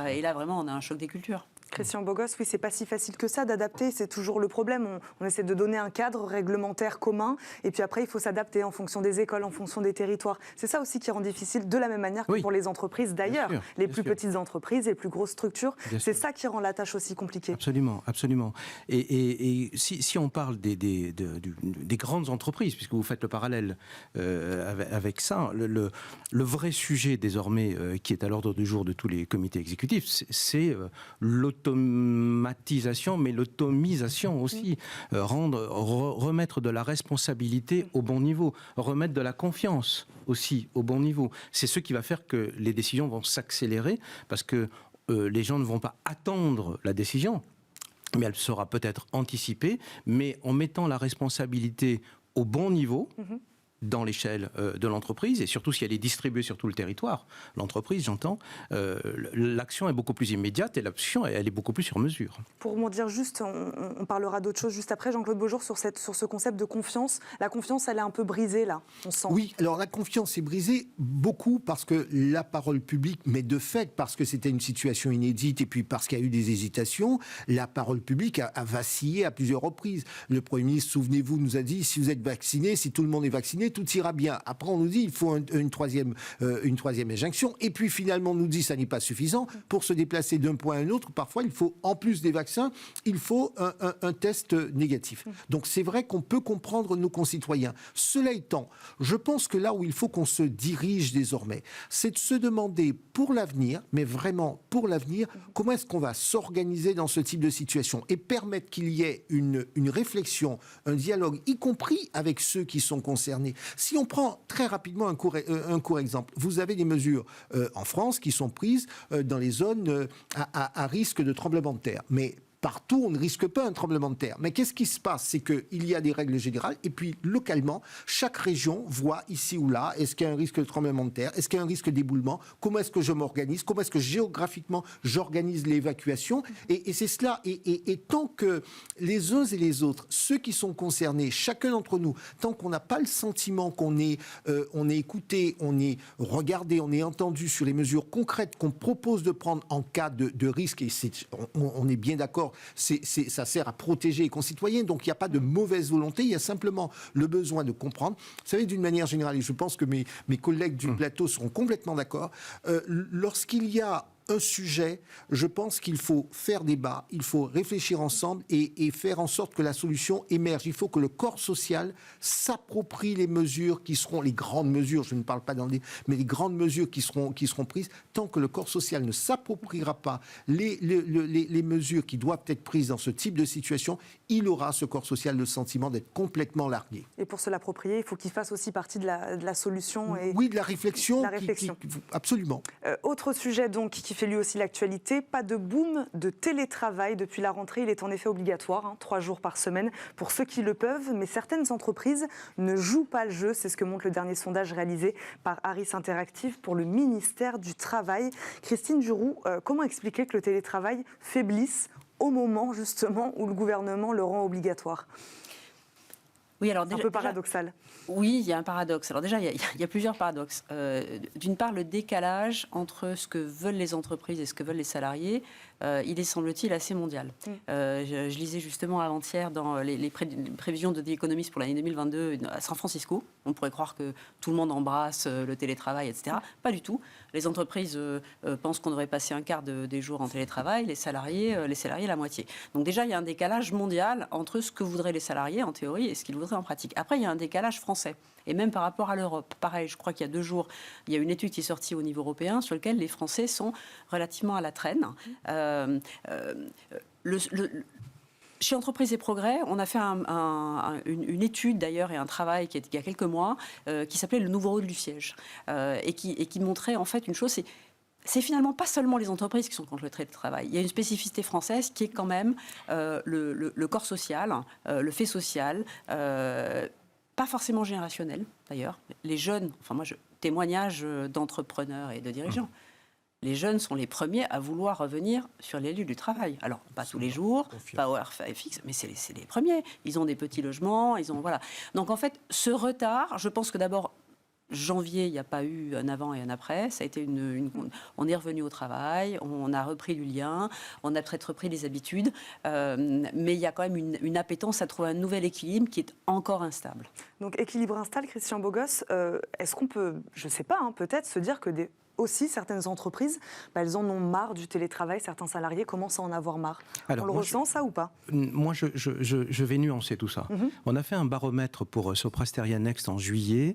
Et là, vraiment, on a un choc des cultures. Christian Bogos, oui, c'est pas si facile que ça d'adapter, c'est toujours le problème. On essaie de donner un cadre réglementaire commun, et puis après, il faut s'adapter en fonction des écoles, en fonction des territoires. C'est ça aussi qui rend difficile, de la même manière que pour les entreprises d'ailleurs. Les plus petites entreprises, les plus grosses structures, c'est ça qui rend la tâche aussi compliquée. Absolument, absolument. Et si on parle des grandes entreprises, puisque vous faites le parallèle avec ça, le vrai sujet désormais qui est à l'ordre du jour de tous les comités exécutifs, c'est l'automatisation, mais l'automisation aussi. Remettre de la responsabilité au bon niveau, remettre de la confiance aussi au bon niveau. C'est ce qui va faire que les décisions vont s'accélérer, parce que les gens ne vont pas attendre la décision, mais elle sera peut-être anticipée, mais en mettant la responsabilité au bon niveau, dans l'échelle de l'entreprise, et surtout si elle est distribuée sur tout le territoire, l'entreprise, j'entends, l'action est beaucoup plus immédiate et l'action, elle est beaucoup plus sur mesure. Pour m'en dire juste, on parlera d'autre chose juste après, Jean-Claude Beaujour, sur ce concept de confiance. La confiance, elle est un peu brisée, là, on sent. Oui, alors la confiance est brisée beaucoup parce que la parole publique, mais de fait, parce que c'était une situation inédite et puis parce qu'il y a eu des hésitations, la parole publique a vacillé à plusieurs reprises. Le Premier ministre, souvenez-vous, nous a dit, si vous êtes vacciné, si tout le monde est vacciné, tout ira bien. Après, on nous dit il faut une troisième injonction. Et puis, finalement, on nous dit ça n'est pas suffisant. Pour se déplacer d'un point à un autre, parfois, il faut, en plus des vaccins, il faut un test négatif. Donc, c'est vrai qu'on peut comprendre nos concitoyens. Cela étant, je pense que là où il faut qu'on se dirige désormais, c'est de se demander pour l'avenir, mais vraiment pour l'avenir, comment est-ce qu'on va s'organiser dans ce type de situation et permettre qu'il y ait une réflexion, un dialogue, y compris avec ceux qui sont concernés. Si on prend très rapidement un court exemple, vous avez des mesures en France qui sont prises dans les zones à risque de tremblement de terre. Mais partout, on ne risque pas un tremblement de terre. Mais qu'est-ce qui se passe? C'est qu'il y a des règles générales et puis localement, chaque région voit ici ou là, est-ce qu'il y a un risque de tremblement de terre? Est-ce qu'il y a un risque d'éboulement? Comment est-ce que je m'organise? Comment est-ce que géographiquement j'organise l'évacuation? Et c'est cela. Et tant que les uns et les autres, ceux qui sont concernés, chacun d'entre nous, tant qu'on n'a pas le sentiment qu'on est écouté, on est regardé, on est entendu sur les mesures concrètes qu'on propose de prendre en cas de risque, et on est bien d'accord, ça sert à protéger les concitoyens, donc il n'y a pas de mauvaise volonté, il y a simplement le besoin de comprendre. Vous savez, d'une manière générale, et je pense que mes collègues du plateau seront complètement d'accord, lorsqu'il y a un sujet, je pense qu'il faut faire débat, il faut réfléchir ensemble et faire en sorte que la solution émerge. Il faut que le corps social s'approprie les mesures qui seront, les grandes mesures, je ne parle pas mais les grandes mesures qui seront prises. Tant que le corps social ne s'appropriera pas les mesures qui doivent être prises dans ce type de situation, il aura, ce corps social, le sentiment d'être complètement largué. Et pour se l'approprier, il faut qu'il fasse aussi partie de la solution. Oui, de la réflexion. Absolument. Autre sujet donc qui fait lui aussi l'actualité, pas de boom de télétravail depuis la rentrée. Il est en effet obligatoire, 3 jours par semaine pour ceux qui le peuvent, mais certaines entreprises ne jouent pas le jeu. C'est ce que montre le dernier sondage réalisé par Harris Interactive pour le ministère du Travail. Christine Duroux, comment expliquer que le télétravail faiblisse au moment justement où le gouvernement le rend obligatoire? Oui, alors un peu paradoxal. Oui, il y a un paradoxe. Alors déjà, il y a plusieurs paradoxes. D'une part, le décalage entre ce que veulent les entreprises et ce que veulent les salariés, il est, semble-t-il, assez mondial. Je lisais justement avant-hier dans les prévisions de The Economist pour l'année 2022 à San Francisco. On pourrait croire que tout le monde embrasse le télétravail, etc. Pas du tout. Les entreprises pensent qu'on devrait passer un quart des jours en télétravail, les salariés la moitié. Donc déjà, il y a un décalage mondial entre ce que voudraient les salariés en théorie et ce qu'ils voudraient en pratique. Après, il y a un décalage français. Et même par rapport à l'Europe. Pareil, je crois qu'il y a 2 jours, il y a une étude qui est sortie au niveau européen sur laquelle les Français sont relativement à la traîne. Chez Entreprises et Progrès, on a fait une étude d'ailleurs et un travail qui il y a quelques mois qui s'appelait le nouveau rôle du siège et qui montrait en fait une chose, c'est finalement pas seulement les entreprises qui sont contre le télétravail. Il y a une spécificité française qui est quand même le corps social, le fait social, pas forcément générationnel d'ailleurs. Les jeunes, enfin moi, témoignage d'entrepreneurs et de dirigeants. Les jeunes sont les premiers à vouloir revenir sur les lieux du travail. Alors, pas tous les jours, pas au heure fixe, mais c'est les premiers. Ils ont des petits logements, voilà. Donc, en fait, ce retard, je pense que d'abord, janvier, il n'y a pas eu un avant et un après. Ça a été on est revenu au travail, on a repris du lien, on a peut-être repris les habitudes, mais il y a quand même une appétence à trouver un nouvel équilibre qui est encore instable. Donc équilibre instable, Christian Bogos, est-ce qu'on peut, je ne sais pas, peut-être se dire que aussi, certaines entreprises, elles en ont marre du télétravail. Certains salariés commencent à en avoir marre. Alors, on le ressent, ça, ou pas? Moi, je vais nuancer tout ça. On a fait un baromètre pour Sopra Steria Next en juillet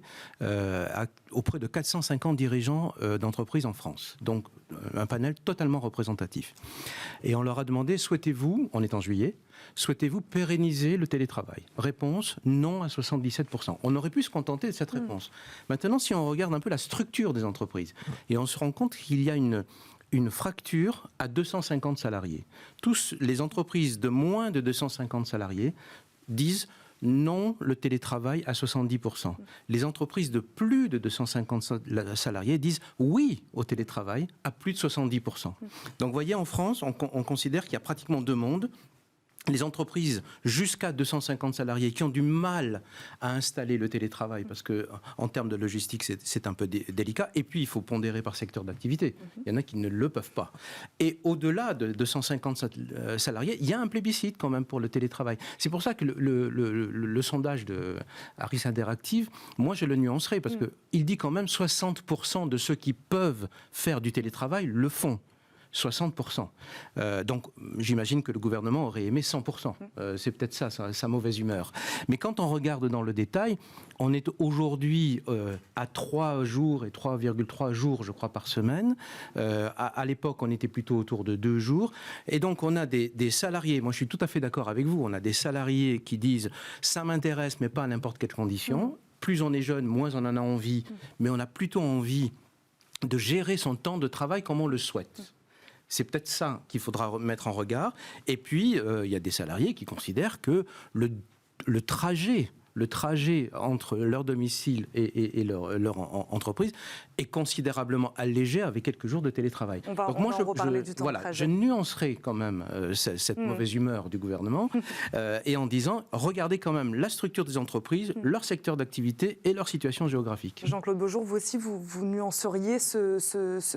auprès de 450 dirigeants d'entreprises en France. Donc, un panel totalement représentatif. Et on leur a demandé, souhaitez-vous, on est en juillet, souhaitez-vous pérenniser le télétravail? Réponse, non à 77%. On aurait pu se contenter de cette réponse. Maintenant, si on regarde un peu la structure des entreprises, et on se rend compte qu'il y a une fracture à 250 salariés. Tous les entreprises de moins de 250 salariés disent non le télétravail à 70%. Les entreprises de plus de 250 salariés disent oui au télétravail à plus de 70%. Donc vous voyez, en France, on considère qu'il y a pratiquement deux mondes. Les entreprises jusqu'à 250 salariés qui ont du mal à installer le télétravail parce qu'en termes de logistique, c'est un peu délicat. Et puis, il faut pondérer par secteur d'activité. Il y en a qui ne le peuvent pas. Et au-delà de 250 salariés, il y a un plébiscite quand même pour le télétravail. C'est pour ça que le sondage de Harris Interactive, moi, je le nuancerai parce qu'il dit quand même 60% de ceux qui peuvent faire du télétravail le font. 60%. Donc, j'imagine que le gouvernement aurait aimé 100%. C'est peut-être ça, sa mauvaise humeur. Mais quand on regarde dans le détail, on est aujourd'hui à 3 jours et 3,3 jours, je crois, par semaine. À l'époque, on était plutôt autour de 2 jours. Et donc, on a des salariés, moi je suis tout à fait d'accord avec vous, on a des salariés qui disent « ça m'intéresse, mais pas à n'importe quelle condition ». Plus on est jeune, moins on en a envie, mais on a plutôt envie de gérer son temps de travail comme on le souhaite. C'est peut-être ça qu'il faudra mettre en regard. Et puis, il y a des salariés qui considèrent que le trajet entre leur domicile et leur entreprise est considérablement allégé avec quelques jours de télétravail. On va en reparler du temps de trajet. Je nuancerai quand même cette mauvaise humeur du gouvernement et en disant, regardez quand même la structure des entreprises, leur secteur d'activité et leur situation géographique. Jean-Claude Beaujour, vous aussi, vous nuanceriez ce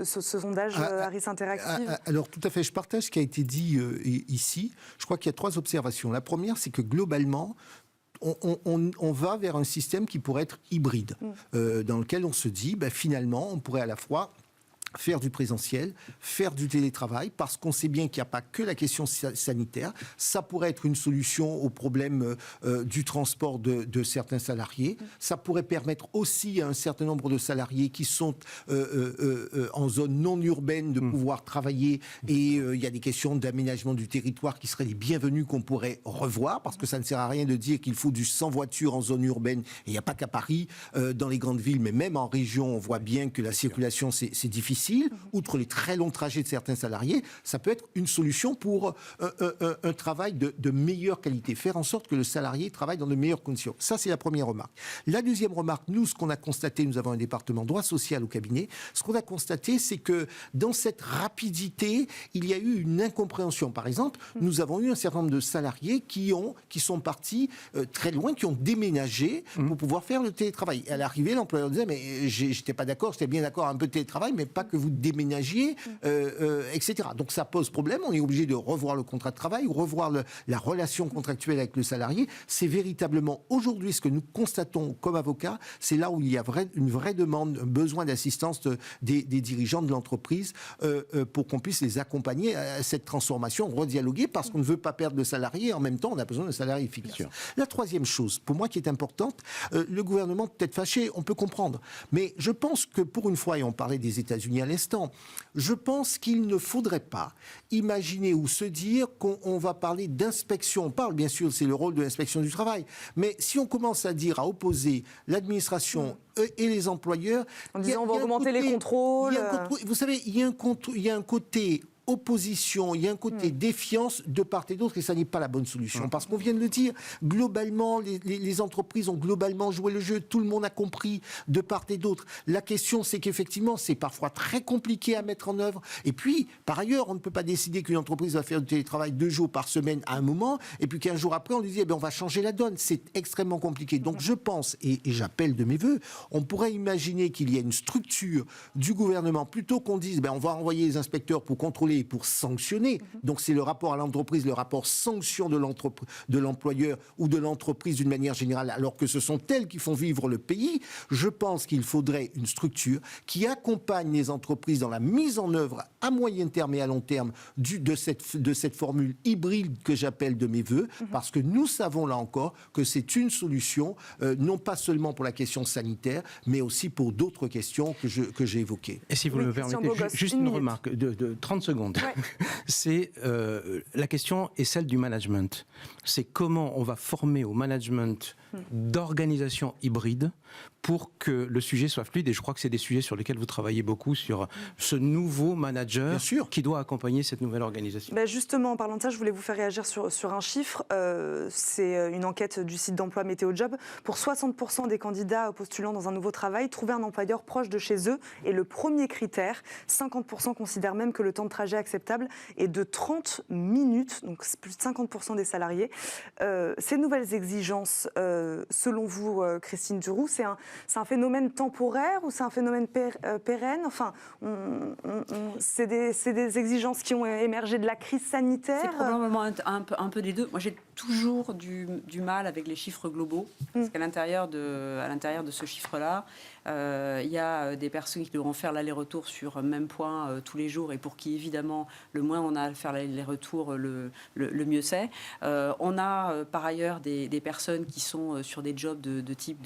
sondage Harris Interactive? Alors tout à fait, je partage ce qui a été dit ici. Je crois qu'il y a 3 observations. La première, c'est que globalement, on va vers un système qui pourrait être hybride, dans lequel on se dit, finalement, on pourrait à la fois faire du présentiel, faire du télétravail, parce qu'on sait bien qu'il n'y a pas que la question sanitaire. Ça pourrait être une solution au problème du transport de certains salariés. Ça pourrait permettre aussi à un certain nombre de salariés qui sont en zone non urbaine de pouvoir travailler. Et il y a des questions d'aménagement du territoire qui seraient les bienvenues qu'on pourrait revoir, parce que ça ne sert à rien de dire qu'il faut du sans voiture en zone urbaine. Et il n'y a pas qu'à Paris, dans les grandes villes, mais même en région, on voit bien que la circulation, c'est difficile. Outre les très longs trajets de certains salariés, ça peut être une solution pour un travail de meilleure qualité, faire en sorte que le salarié travaille dans de meilleures conditions. Ça, c'est la première remarque. La deuxième remarque, nous, ce qu'on a constaté, nous avons un département droit social au cabinet, ce qu'on a constaté, c'est que dans cette rapidité, il y a eu une incompréhension. Par exemple, nous avons eu un certain nombre de salariés qui sont partis très loin, qui ont déménagé pour pouvoir faire le télétravail. Et à l'arrivée, l'employeur disait, mais j'étais pas d'accord, j'étais bien d'accord un peu de télétravail, mais pas que vous déménagiez, etc. Donc ça pose problème, on est obligé de revoir le contrat de travail ou revoir la relation contractuelle avec le salarié. C'est véritablement aujourd'hui ce que nous constatons comme avocats, c'est là où il y a une vraie demande, un besoin d'assistance des dirigeants de l'entreprise pour qu'on puisse les accompagner à cette transformation, redialoguer, parce qu'on ne veut pas perdre le salarié et en même temps on a besoin de salariés efficaces. La troisième chose, pour moi qui est importante, le gouvernement peut être fâché, on peut comprendre, mais je pense que pour une fois, et on parlait des États-Unis à l'instant, je pense qu'il ne faudrait pas imaginer ou se dire qu'on va parler d'inspection. On parle, bien sûr, c'est le rôle de l'inspection du travail, mais si on commence à opposer l'administration et les employeurs... En disant on va augmenter les contrôles... Vous savez, il y a un côté opposition, il y a un côté défiance de part et d'autre, et ça n'est pas la bonne solution. Parce qu'on vient de le dire, globalement, les entreprises ont globalement joué le jeu, tout le monde a compris de part et d'autre. La question, c'est qu'effectivement, c'est parfois très compliqué à mettre en œuvre. Et puis, par ailleurs, on ne peut pas décider qu'une entreprise va faire du télétravail 2 jours par semaine à un moment, et puis 15 jours après, on lui dit, on va changer la donne. C'est extrêmement compliqué. Donc, je pense, et j'appelle de mes voeux, on pourrait imaginer qu'il y ait une structure du gouvernement, plutôt qu'on dise, on va envoyer les inspecteurs pour contrôler et pour sanctionner. Donc c'est le rapport à l'entreprise, le rapport sanction de l'employeur ou de l'entreprise d'une manière générale, alors que ce sont elles qui font vivre le pays. Je pense qu'il faudrait une structure qui accompagne les entreprises dans la mise en œuvre à moyen terme et à long terme de cette formule hybride que j'appelle de mes voeux, parce que nous savons là encore que c'est une solution, non pas seulement pour la question sanitaire, mais aussi pour d'autres questions que j'ai évoquées. Et si vous me permettez, juste une remarque de 30 secondes. Ouais. C'est la question est celle du management. C'est comment on va former au management d'organisation hybride pour que le sujet soit fluide. Et je crois que c'est des sujets sur lesquels vous travaillez beaucoup, sur ce nouveau manager qui doit accompagner cette nouvelle organisation. Justement, en parlant de ça, je voulais vous faire réagir sur un chiffre. C'est une enquête du site d'emploi Météo Job. Pour 60% des candidats postulant dans un nouveau travail, trouver un employeur proche de chez eux est le premier critère. 50% considèrent même que le temps de trajet acceptable est de 30 minutes, donc c'est plus de 50% des salariés. Ces nouvelles exigences, selon vous, Christine Duroux, c'est un phénomène temporaire ou c'est un phénomène pérenne? Enfin, c'est des exigences qui ont émergé de la crise sanitaire? C'est probablement un peu des deux. Moi, j'ai toujours du mal avec les chiffres globaux, parce qu'à l'intérieur de ce chiffre-là, il y a des personnes qui devront faire l'aller-retour sur un même point tous les jours, et pour qui, évidemment, le moins on a à faire l'aller-retour, le mieux c'est. On a par ailleurs des personnes qui sont sur des jobs de type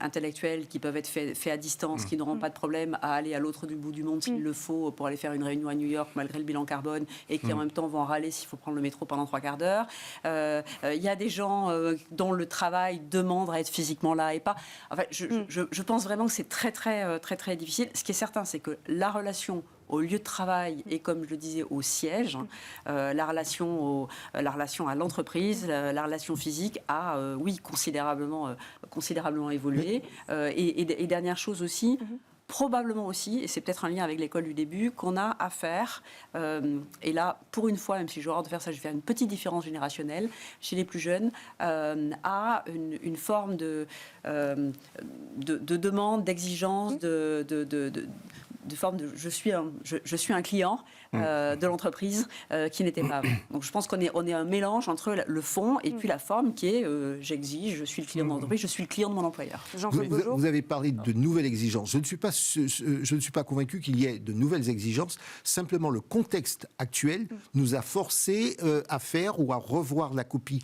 intellectuel, qui peuvent être faits à distance, qui n'auront pas de problème à aller à l'autre bout du monde s'il le faut pour aller faire une réunion à New York malgré le bilan carbone, et qui en même temps vont en râler s'il faut prendre le métro pendant 3 quarts d'heure. Il y a des gens dont le travail demande à être physiquement là et pas. Enfin, je pense vraiment que c'est très difficile. Ce qui est certain, c'est que la relation au lieu de travail et, comme je le disais, au siège, la relation à l'entreprise, la relation physique a, oui, considérablement évolué. Et dernière chose aussi, probablement aussi, et c'est peut-être un lien avec l'école du début, qu'on a affaire, et là, pour une fois, même si j'ai horreur de faire ça, je vais faire une petite différence générationnelle, chez les plus jeunes, à une forme de demande, d'exigence, de forme de je suis un client de l'entreprise qui n'était pas avant. Donc je pense qu'on est un mélange entre le fond et puis la forme qui est j'exige, je suis le client de l'entreprise, je suis le client de mon employeur. Vous avez parlé de nouvelles exigences. Je ne suis pas convaincu qu'il y ait de nouvelles exigences. Simplement, le contexte actuel nous a forcés à faire ou à revoir la copie.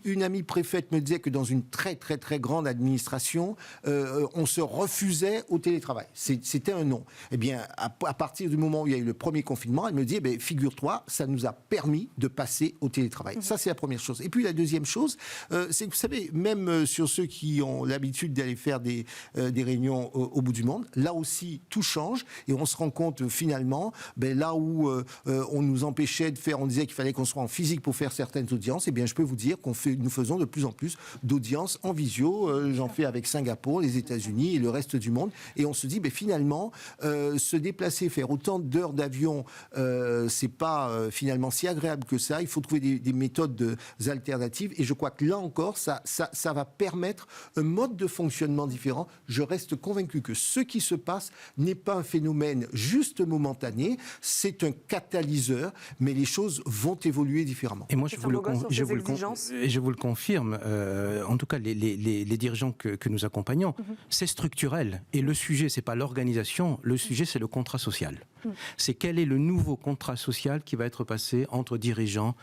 Une amie préfète me disait que dans une très grande administration, on se refusait au télétravail. C'était un non. Eh bien, à partir du moment où il y a eu le premier confinement, elle me dit, figure-toi, ça nous a permis de passer au télétravail. Ça, c'est la première chose. Et puis, la deuxième chose, c'est que, vous savez, même sur ceux qui ont l'habitude d'aller faire des réunions au bout du monde, là aussi, tout change et on se rend compte, finalement, là où on nous empêchait de faire, on disait qu'il fallait qu'on soit en physique pour faire certaines audiences, eh bien, je peux vous dire nous faisons de plus en plus d'audiences en visio. J'en fais avec Singapour, les États-Unis et le reste du monde. Et on se dit, finalement, se déplacer, faire autant d'heures d'avion, c'est pas finalement si agréable que ça. Il faut trouver des méthodes alternatives. Et je crois que là encore, ça va permettre un mode de fonctionnement différent. Je reste convaincu que ce qui se passe n'est pas un phénomène juste momentané. C'est un catalyseur, mais les choses vont évoluer différemment. Et moi, je vous le confirme. En tout cas, les dirigeants que nous accompagnons, c'est structurel. Et le sujet, c'est pas l'organisation. Le sujet, c'est le contrat social. C'est quel est le nouveau contrat social qui va être passé entre dirigeants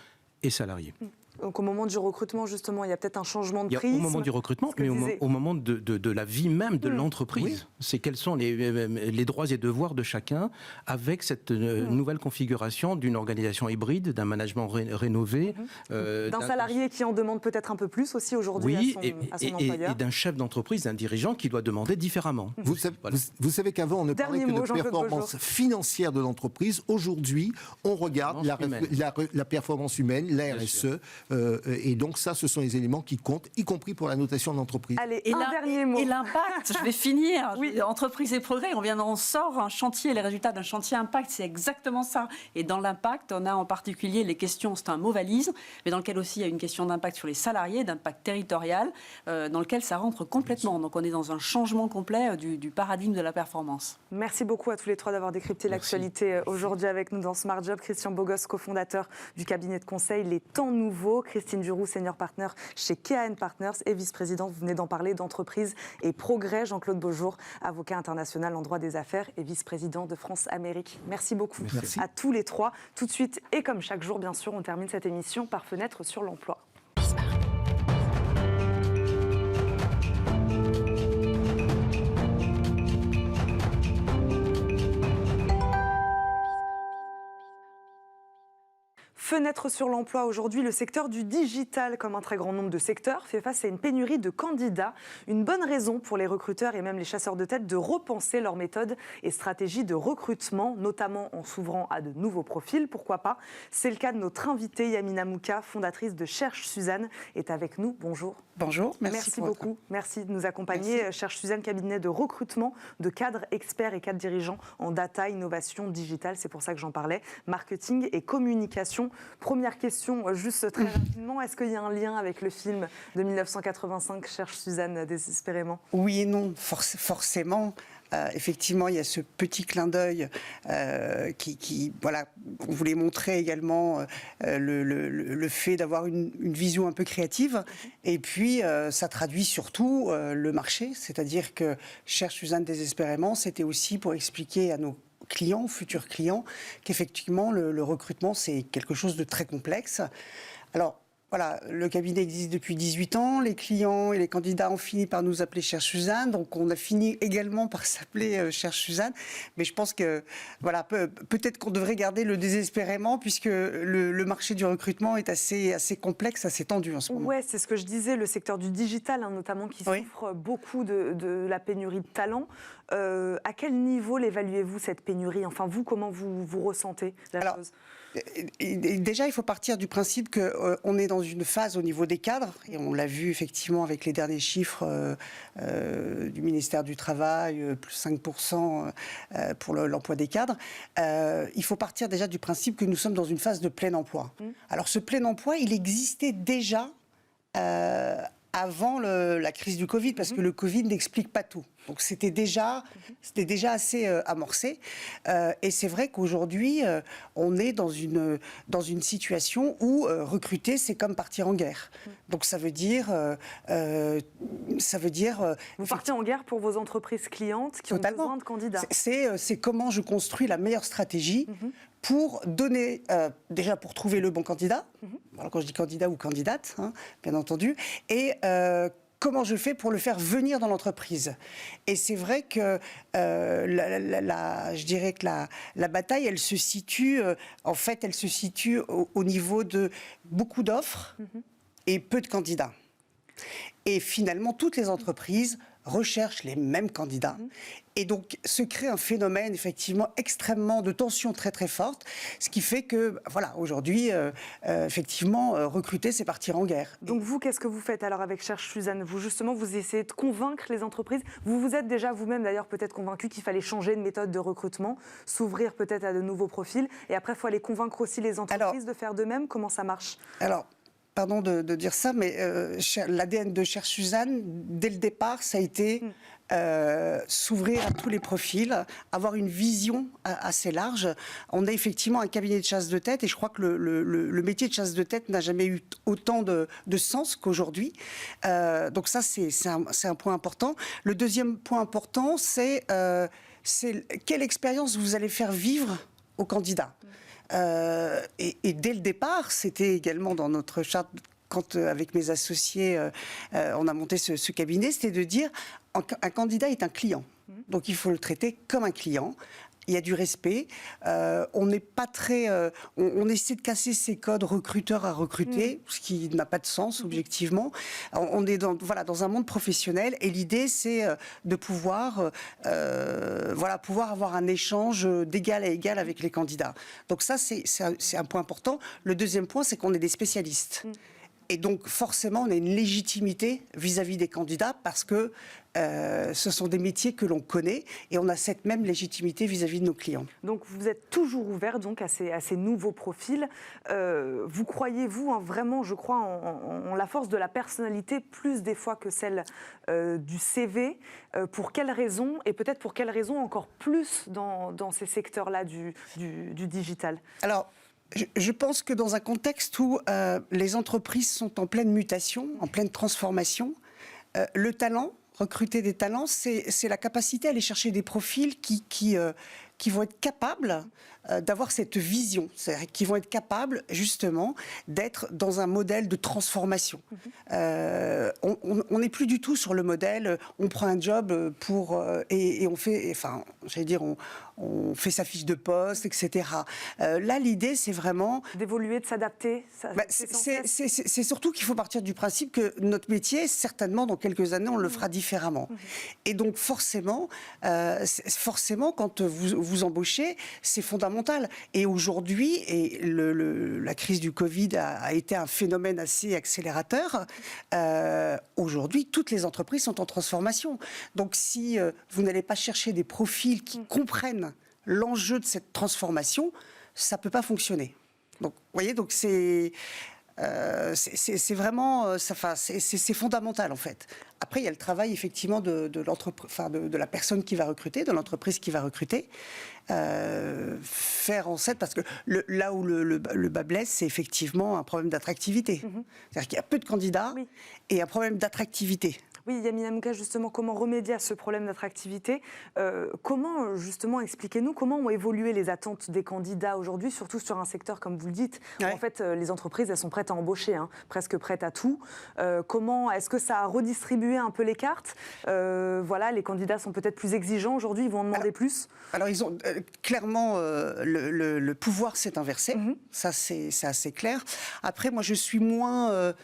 et salariés. Donc au moment du recrutement, justement, il y a peut-être un changement de prisme. Au moment du recrutement, mais au moment de la vie même de l'entreprise. Oui. C'est quels sont les droits et devoirs de chacun avec cette nouvelle configuration d'une organisation hybride, d'un management rénové. D'un salarié qui en demande peut-être un peu plus aussi aujourd'hui à son employeur. Et d'un chef d'entreprise, d'un dirigeant qui doit demander différemment. Vous savez qu'avant, on ne parlait que de performance financière de l'entreprise. Aujourd'hui, on regarde la performance humaine, la RSE. Et donc ça, ce sont les éléments qui comptent, y compris pour la notation de l'entreprise. Allez, dernier mot. Et l'impact, je vais finir. Oui. Entreprise et progrès, on sort un chantier, les résultats d'un chantier impact, c'est exactement ça. Et dans l'impact, on a en particulier les questions, c'est un mot valise, mais dans lequel aussi il y a une question d'impact sur les salariés, d'impact territorial, dans lequel ça rentre complètement. Donc on est dans un changement complet du paradigme de la performance. Merci beaucoup à tous les trois d'avoir décrypté l'actualité aujourd'hui avec nous dans Smart Job. Christian Bogos, cofondateur du cabinet de conseil Les Temps Nouveaux. Christine Duroux, senior partner chez KN Partners et vice-présidente, vous venez d'en parler, d'entreprise et progrès. Jean-Claude Beaujour, avocat international en droit des affaires et vice-président de France-Amérique. Merci beaucoup à tous les trois. Tout de suite, et comme chaque jour, bien sûr, on termine cette émission par Fenêtre sur l'emploi. Fenêtre sur l'emploi aujourd'hui, le secteur du digital, comme un très grand nombre de secteurs, fait face à une pénurie de candidats. Une bonne raison pour les recruteurs et même les chasseurs de tête de repenser leurs méthodes et stratégies de recrutement, notamment en s'ouvrant à de nouveaux profils. Pourquoi pas? C'est le cas de notre invitée Yamina Mouka, fondatrice de Cherche Suzanne, est avec nous. Bonjour. Bonjour, merci beaucoup. Merci de nous accompagner. Merci. Cherche Suzanne, cabinet de recrutement de cadres experts et cadres dirigeants en data, innovation, digital. C'est pour ça que j'en parlais. Marketing et communication. Première question, juste très rapidement. Est-ce qu'il y a un lien avec le film de 1985, Cherche Suzanne désespérément? Oui et non, forcément. Effectivement, il y a ce petit clin d'œil qui voilà, on voulait montrer également le fait d'avoir une vision un peu créative. Et puis, ça traduit surtout le marché, c'est-à-dire que Cherche Suzanne désespérément, c'était aussi pour expliquer à nos clients, futurs clients, qu'effectivement, le recrutement, c'est quelque chose de très complexe. Alors, voilà, le cabinet existe depuis 18 ans, les clients et les candidats ont fini par nous appeler Cherche Suzanne, donc on a fini également par s'appeler Cherche Suzanne, mais je pense que, voilà, peut-être qu'on devrait garder le désespérément, puisque le marché du recrutement est assez complexe, assez tendu en ce moment. Oui, c'est ce que je disais, le secteur du digital, notamment, qui souffre beaucoup de la pénurie de talents. À quel niveau l'évaluez-vous, cette pénurie? Enfin, vous, comment vous ressentez la chose? Déjà, il faut partir du principe qu'on est dans une phase au niveau des cadres, et on l'a vu effectivement avec les derniers chiffres du ministère du Travail, plus 5% pour l'emploi des cadres. Il faut partir déjà du principe que nous sommes dans une phase de plein emploi. Alors ce plein emploi, il existait déjà avant la crise du Covid, parce que le Covid n'explique pas tout. Donc c'était déjà assez amorcé. Et c'est vrai qu'aujourd'hui, on est dans une situation où recruter, c'est comme partir en guerre. Donc ça veut dire... Vous partez en guerre pour vos entreprises clientes qui ont besoin de candidats. C'est comment je construis la meilleure stratégie pour donner, déjà pour trouver le bon candidat, alors quand je dis candidat ou candidate, bien entendu, et comment je fais pour le faire venir dans l'entreprise. Et c'est vrai que je dirais que la bataille, elle se situe, au niveau de beaucoup d'offres et peu de candidats. Et finalement, toutes les entreprises recherchent les mêmes candidats. Et donc, se crée un phénomène, effectivement, extrêmement de tension très, très forte, ce qui fait que, voilà, aujourd'hui, effectivement, recruter, c'est partir en guerre. Donc, vous, qu'est-ce que vous faites alors avec Cherche Suzanne? Vous, justement, vous essayez de convaincre les entreprises. Vous vous êtes déjà vous-même, d'ailleurs, peut-être convaincu qu'il fallait changer de méthode de recrutement, s'ouvrir peut-être à de nouveaux profils. Et après, il faut aller convaincre aussi les entreprises de faire de même. Comment ça marche? Pardon de dire ça, mais l'ADN de Cherche Suzanne, dès le départ, ça a été s'ouvrir à tous les profils, avoir une vision assez large. On a effectivement un cabinet de chasse de tête, et je crois que le métier de chasse de tête n'a jamais eu autant de sens qu'aujourd'hui. Donc ça, c'est un point important. Le deuxième point important, c'est quelle expérience vous allez faire vivre aux candidats. Et dès le départ, c'était également dans notre charte, quand avec mes associés, on a monté ce cabinet, c'était de dire un candidat est un client. Donc il faut le traiter comme un client. Il y a du respect. On n'est pas très. On essaie de casser ces codes recruteur à recruter, ce qui n'a pas de sens objectivement. On est dans un monde professionnel et l'idée c'est de pouvoir avoir un échange d'égal à égal avec les candidats. Donc ça c'est un point important. Le deuxième point c'est qu'on est des spécialistes. Et donc, forcément, on a une légitimité vis-à-vis des candidats parce que ce sont des métiers que l'on connaît et on a cette même légitimité vis-à-vis de nos clients. Donc, vous êtes toujours ouvert donc, à ces nouveaux profils. Vous croyez-vous vraiment, je crois, en la force de la personnalité plus des fois que celle du CV. Pour quelles raisons et peut-être pour quelles raisons encore plus dans ces secteurs-là du digital? Alors, je pense que dans un contexte où les entreprises sont en pleine mutation, en pleine transformation, le talent, recruter des talents, c'est la capacité à aller chercher des profils qui vont être capables d'avoir cette vision, c'est-à-dire qui vont être capables justement d'être dans un modèle de transformation. On n'est plus du tout sur le modèle, on prend un job et on fait, enfin, j'allais dire, on fait sa fiche de poste, etc. Là, l'idée, c'est vraiment d'évoluer, de s'adapter. C'est surtout qu'il faut partir du principe que notre métier, certainement, dans quelques années, on le fera différemment. Et donc, forcément, quand vous embauchez, c'est fondamental. Et aujourd'hui, la crise du Covid a été un phénomène assez accélérateur. Aujourd'hui, toutes les entreprises sont en transformation. Donc, si vous n'allez pas chercher des profils qui comprennent l'enjeu de cette transformation, ça ne peut pas fonctionner. Donc, vous voyez, donc c'est vraiment, c'est fondamental en fait. Après, il y a le travail effectivement de la personne qui va recruter, de l'entreprise qui va recruter, faire en sorte, parce que là où le bas blesse, c'est effectivement un problème d'attractivité. C'est-à-dire qu'il y a peu de candidats et un problème d'attractivité. Oui, Yamina Mouka, justement, comment remédier à ce problème d'attractivité? Comment, justement, expliquez-nous, comment ont évolué les attentes des candidats aujourd'hui, surtout sur un secteur, comme vous le dites, où en fait, les entreprises, elles sont prêtes à embaucher, presque prêtes à tout. Comment, est-ce que ça a redistribué un peu les cartes? Les candidats sont peut-être plus exigeants aujourd'hui, ils vont en demander plus? Alors, ils ont clairement, le pouvoir s'est inversé, ça c'est assez clair. Après, moi, je suis moins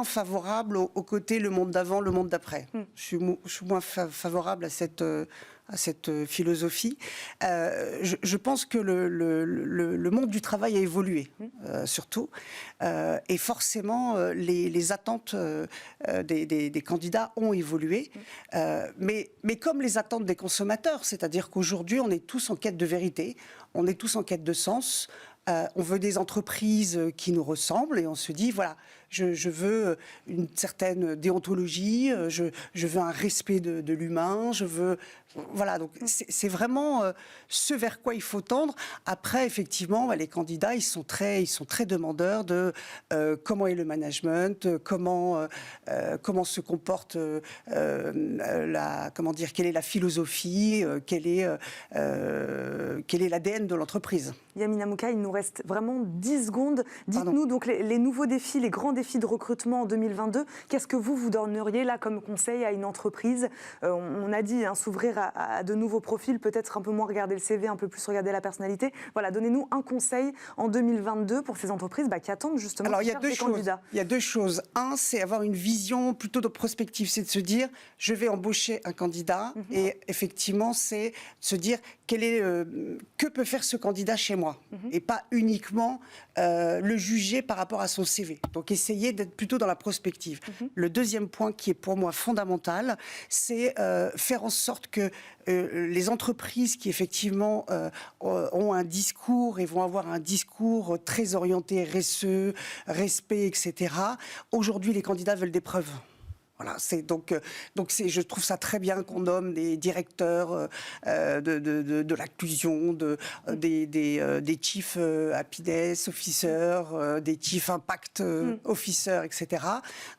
favorable au côté le monde d'avant, le monde d'après. Je suis moins favorable à cette philosophie. Je pense que le monde du travail a évolué, surtout. Et forcément, les attentes des candidats ont évolué. Mais comme les attentes des consommateurs, c'est-à-dire qu'aujourd'hui, on est tous en quête de vérité, on est tous en quête de sens. On veut des entreprises qui nous ressemblent et on se dit, voilà, je veux une certaine déontologie, je veux un respect de l'humain, je veux... Voilà, donc c'est vraiment ce vers quoi il faut tendre. Après, effectivement, les candidats, ils sont très demandeurs de comment est le management, comment se comporte quelle est la philosophie, quel est l'ADN de l'entreprise. Yamina Mouka, il nous reste vraiment 10 secondes. Dites-nous donc les nouveaux défis, les grands défis de recrutement en 2022. Qu'est-ce que vous donneriez là comme conseil à une entreprise? On a dit s'ouvrir à de nouveaux profils, peut-être un peu moins regarder le CV, un peu plus regarder la personnalité. Voilà, donnez-nous un conseil en 2022 pour ces entreprises qui attendent justement des candidats. Il y a deux choses. Un, c'est avoir une vision plutôt de prospective, c'est de se dire je vais embaucher un candidat et effectivement c'est de se dire que peut faire ce candidat chez moi et pas uniquement le juger par rapport à son CV. Donc essayer d'être plutôt dans la prospective. Le deuxième point qui est pour moi fondamental, c'est faire en sorte que les entreprises qui effectivement ont un discours et vont avoir un discours très orienté RSE, respect, etc. Aujourd'hui, les candidats veulent des preuves. Voilà, je trouve ça très bien qu'on nomme des directeurs de l'inclusion, des chief happiness officers, des chief impact officers, etc.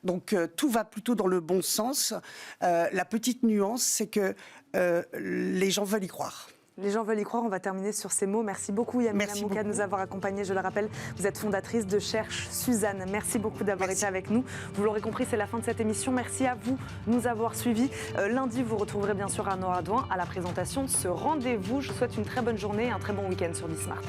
Donc tout va plutôt dans le bon sens. La petite nuance, c'est que les gens veulent y croire. Les gens veulent y croire, on va terminer sur ces mots. Merci beaucoup Yamina Mouka de nous avoir accompagnés. Je le rappelle, vous êtes fondatrice de Cherche Suzanne. Merci beaucoup d'avoir été avec nous. Vous l'aurez compris, c'est la fin de cette émission. Merci à vous de nous avoir suivis. Lundi, vous retrouverez bien sûr Arnaud Ardouin à la présentation de ce rendez-vous. Je vous souhaite une très bonne journée et un très bon week-end sur Bismart.